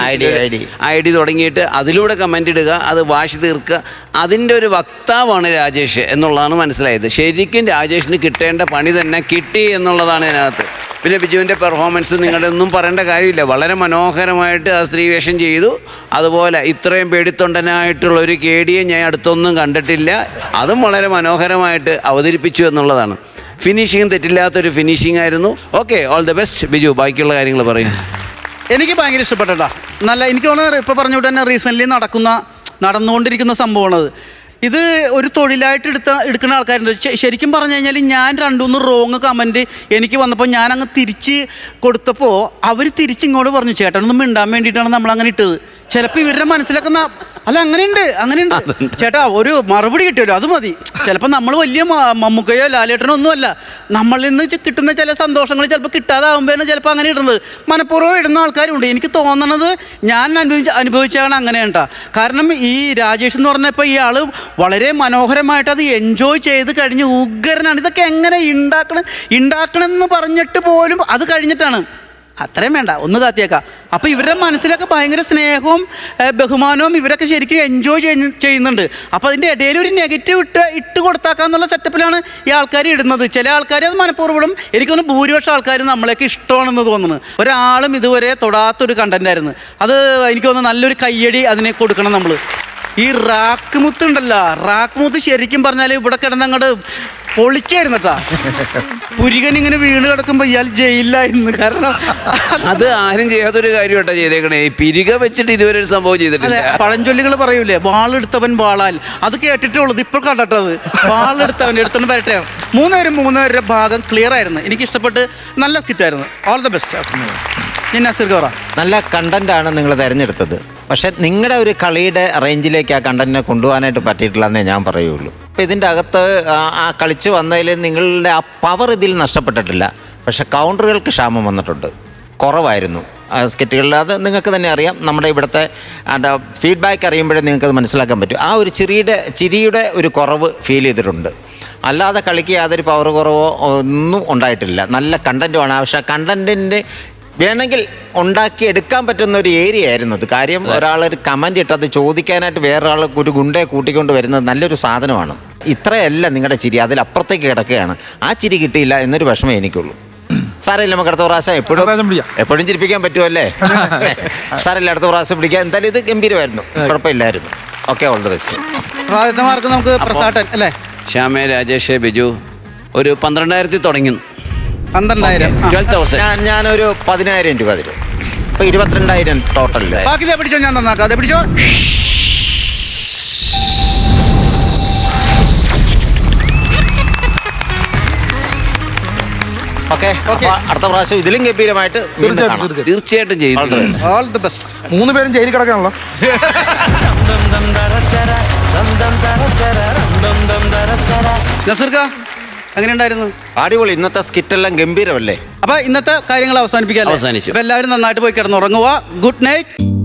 ഐ ഡി തുടങ്ങിയിട്ട് അതിലൂടെ കമൻ്റ് ഇടുക. അത് വാശി തീർക്കുക. അതിൻ്റെ ഒരു വക്താവാണ് രാജേഷ് എന്നുള്ളതാണ് മനസ്സിലായത്. ശരിക്കും രാജേഷിന് കിട്ടേണ്ട പണി തന്നെ കിട്ടി എന്നുള്ളതാണ് ഇതിനകത്ത്. പിന്നെ ബിജുവിൻ്റെ പെർഫോമൻസ് നിങ്ങളുടെ ഒന്നും പറയേണ്ട കാര്യമില്ല. വളരെ മനോഹരമായിട്ട് ആ സ്ത്രീ വേഷം ചെയ്തു. അതുപോലെ ഇത്രയും പേടിത്തൊണ്ടനായിട്ടുള്ള ഒരു കേടിയെ ഞാൻ അടുത്തൊന്നും കണ്ടിട്ടില്ല. അതും വളരെ മനോഹരമായിട്ട് അവതരിപ്പിച്ചു എന്നുള്ളതാണ്. ഫിനിഷിങ് തെറ്റില്ലാത്തൊരു ഫിനിഷിംഗ് ആയിരുന്നു. Okay, all the best Biju. ബാക്കിയുള്ള കാര്യങ്ങൾ പറയും. എനിക്ക് ഭയങ്കര ഇഷ്ടപ്പെട്ട നല്ല എനിക്ക് തോന്നുന്നത് ഇപ്പൊ പറഞ്ഞുകൊണ്ട് തന്നെ റീസെന്റ് നടക്കുന്ന നടന്നുകൊണ്ടിരിക്കുന്ന സംഭവമാണത്. ഇത് ഒരു തൊഴിലായിട്ട് എടുക്കുന്ന ആൾക്കാരുണ്ട്. ശരിക്കും പറഞ്ഞു കഴിഞ്ഞാൽ ഞാൻ 2-3 റോങ് കമൻറ്റ് എനിക്ക് വന്നപ്പോൾ ഞാൻ അങ്ങ് തിരിച്ച് കൊടുത്തപ്പോൾ അവർ തിരിച്ചിങ്ങോട്ട് പറഞ്ഞു ചേട്ടനൊന്നും മിണ്ടാൻ വേണ്ടിയിട്ടാണ് നമ്മളങ്ങനെ ഇട്ടത്. ചിലപ്പോൾ ഇവരുടെ മനസ്സിലൊക്കെ അല്ല അങ്ങനെയുണ്ട് ചേട്ടാ, ഒരു മറുപടി കിട്ടിയല്ലോ അത് മതി. ചിലപ്പോൾ നമ്മൾ വലിയ മമ്മൂക്കയോ ലാലേട്ടനോ ഒന്നുമല്ല, നമ്മളിൽ നിന്ന് കിട്ടുന്ന ചില സന്തോഷങ്ങൾ ചിലപ്പോൾ കിട്ടാതാവുമ്പോഴാണ് ചിലപ്പോൾ അങ്ങനെ ഇടുന്നത്. മനഃപൂർവ്വം ഇടുന്ന ആൾക്കാരുണ്ട്. എനിക്ക് തോന്നണത് ഞാൻ അനുഭവിച്ചാണ് അങ്ങനെയുണ്ടാ. കാരണം ഈ രാജേഷ് എന്ന് പറഞ്ഞപ്പോൾ ഈ ആൾ വളരെ മനോഹരമായിട്ട് അത് എൻജോയ് ചെയ്ത് കഴിഞ്ഞ് ഉഗ്രനാണ്. ഇതൊക്കെ എങ്ങനെ ഉണ്ടാക്കണമെന്ന് പറഞ്ഞിട്ട് പോലും അത് കഴിഞ്ഞിട്ടാണ്. അത്രയും വേണ്ട, ഒന്ന് താത്തിയേക്കാം. അപ്പോൾ ഇവരുടെ മനസ്സിലൊക്കെ ഭയങ്കര സ്നേഹവും ബഹുമാനവും ഇവരൊക്കെ ശരിക്കും എൻജോയ് ചെയ്യുന്നുണ്ട്. അപ്പോൾ അതിൻ്റെ ഇടയിൽ ഒരു നെഗറ്റീവ് ഇട്ട് കൊടുത്താക്കാന്നുള്ള സെറ്റപ്പിലാണ് ഈ ആൾക്കാർ ഇടുന്നത്. ചില ആൾക്കാർ അത് മനഃപൂർവ്വം, എനിക്കൊന്ന് ഭൂരിപക്ഷം ആൾക്കാർ നമ്മളെയൊക്കെ ഇഷ്ടമാണെന്ന് തോന്നുന്നു. ഒരാളും ഇതുവരെ തൊടാത്തൊരു കണ്ടന്റായിരുന്നു അത്. എനിക്ക് തോന്നുന്നു നല്ലൊരു കയ്യടി അതിനെ കൊടുക്കണം നമ്മൾ. ഈ റാക്ക് മുത്ത് ഉണ്ടല്ലോ, റാക്ക് മുത്ത് ശരിക്കും പറഞ്ഞാൽ ഇവിടെ കിടന്നങ്ങോട്ട് പൊളിക്കായിരുന്നു കേട്ടാ. പുരികൻ ഇങ്ങനെ വീണ് കിടക്കുമ്പോൾ ഇയാൾ ജയിലിലായിരുന്നു. കാരണം അത് ആരും ചെയ്യാത്തൊരു കാര്യം കേട്ടോ ചെയ്തേക്കണേ. ഈ പിരിക വെച്ചിട്ട് ഇതുവരെ ഒരു സംഭവം ചെയ്തിട്ടില്ല. പഴഞ്ചൊല്ലികൾ പറയൂലേ, വാളെടുത്തവൻ വാളാൽ. അത് കേട്ടിട്ടുള്ളത് ഇപ്പോൾ കണ്ടട്ടത്. വാളെടുത്തവൻ എടുത്തോണ്ട് വരട്ടെ. മൂന്നുപേരുടെ ഭാഗം ക്ലിയർ ആയിരുന്നു. എനിക്ക് ഇഷ്ടപ്പെട്ട് നല്ല സ്കിറ്റായിരുന്നു. All the best. ഞാൻ നസീർ ഗൗറ. നല്ല കണ്ടന്റാണ് നിങ്ങൾ തിരഞ്ഞെടുത്തത്. പക്ഷെ നിങ്ങളുടെ ഒരു കളിയുടെ റേഞ്ചിലേക്ക് ആ കണ്ടന്റിനെ കൊണ്ടുപോകാനായിട്ട് പറ്റിയിട്ടില്ലെന്നേ ഞാൻ പറയുള്ളൂ. അപ്പോൾ ഇതിൻ്റെ അകത്ത് ആ കളിച്ച് വന്നതിൽ നിങ്ങളുടെ ആ പവർ ഇതിൽ നഷ്ടപ്പെട്ടിട്ടില്ല. പക്ഷെ കൗണ്ടറുകൾക്ക് ക്ഷാമം വന്നിട്ടുണ്ട്, കുറവായിരുന്നു സ്കിറ്റുകളിൽ. അത് നിങ്ങൾക്ക് തന്നെ അറിയാം. നമ്മുടെ ഇവിടുത്തെ ഫീഡ്ബാക്ക് അറിയുമ്പോഴേ നിങ്ങൾക്കത് മനസ്സിലാക്കാൻ പറ്റും. ആ ഒരു ചിരിയുടെ ഒരു കുറവ് ഫീൽ ചെയ്തിട്ടുണ്ട്. അല്ലാതെ കളിക്ക് യാതൊരു പവർ കുറവോ ഒന്നും ഉണ്ടായിട്ടില്ല. നല്ല കണ്ടൻറ്റുമാണ്. പക്ഷേ കണ്ടൻറ്റിൻ്റെ വേണമെങ്കിൽ ഉണ്ടാക്കിയെടുക്കാൻ പറ്റുന്ന ഒരു ഏരിയ ആയിരുന്നു അത്. കാര്യം ഒരാളൊരു കമൻറ്റ് ഇട്ട് അത് ചോദിക്കാനായിട്ട് വേറൊരാൾ ഒരു ഗുണ്ടയെ കൂട്ടിക്കൊണ്ട് വരുന്നത് നല്ലൊരു സാധനമാണ്. ഇത്രയല്ല നിങ്ങളുടെ ചിരി, അതിലപ്പുറത്തേക്ക് കിടക്കുകയാണ്. ആ ചിരി കിട്ടിയില്ല എന്നൊരു വിഷമം എനിക്കുള്ളൂ. സാരമില്ല, നമുക്ക് അടുത്ത പ്രാവശ്യം എപ്പോഴും ചിരിപ്പിക്കാൻ പറ്റുമല്ലേ? സാരമില്ല, അടുത്ത പ്രാവശ്യം പിടിക്കാം. എന്തായാലും ഇത് ഗംഭീരമായിരുന്നു, കുഴപ്പമില്ലായിരുന്നു. Okay, all the best. Mark നമുക്ക് പ്രസാദൻ അല്ലേ? ശ്യാമേ, രാജേഷ്, ബിജു ഒരു 12,000 തുടങ്ങി. 12,000. 12,000. ഞാനൊരു 10,000 രൂപ തരും. ഇപ്പൊ 22,000 ടോട്ടലില്. ബാക്കി പിടിച്ചോ, ഞാൻ നന്നാക്കാം. അതെ പിടിച്ചോ. ഓക്കെ, അടുത്ത പ്രാവശ്യം ഇതിലും ഗംഭീരമായിട്ട് തീർച്ചയായിട്ടും ചെയ്യും. All the best. 3 പേരും ജയിലിൽ കിടക്കാണല്ലോ. നസീർക്ക എങ്ങനെയുണ്ടായിരുന്നു? അടിപൊളി. ഇന്നത്തെ സ്കിറ്റെല്ലാം ഗംഭീരമല്ലേ? അപ്പൊ ഇന്നത്തെ കാര്യങ്ങൾ അവസാനിപ്പിക്കാം. അവസാനിച്ചു. എല്ലാവരും നന്നായിട്ട് പോയി കിടന്നുറങ്ങുക. Good night.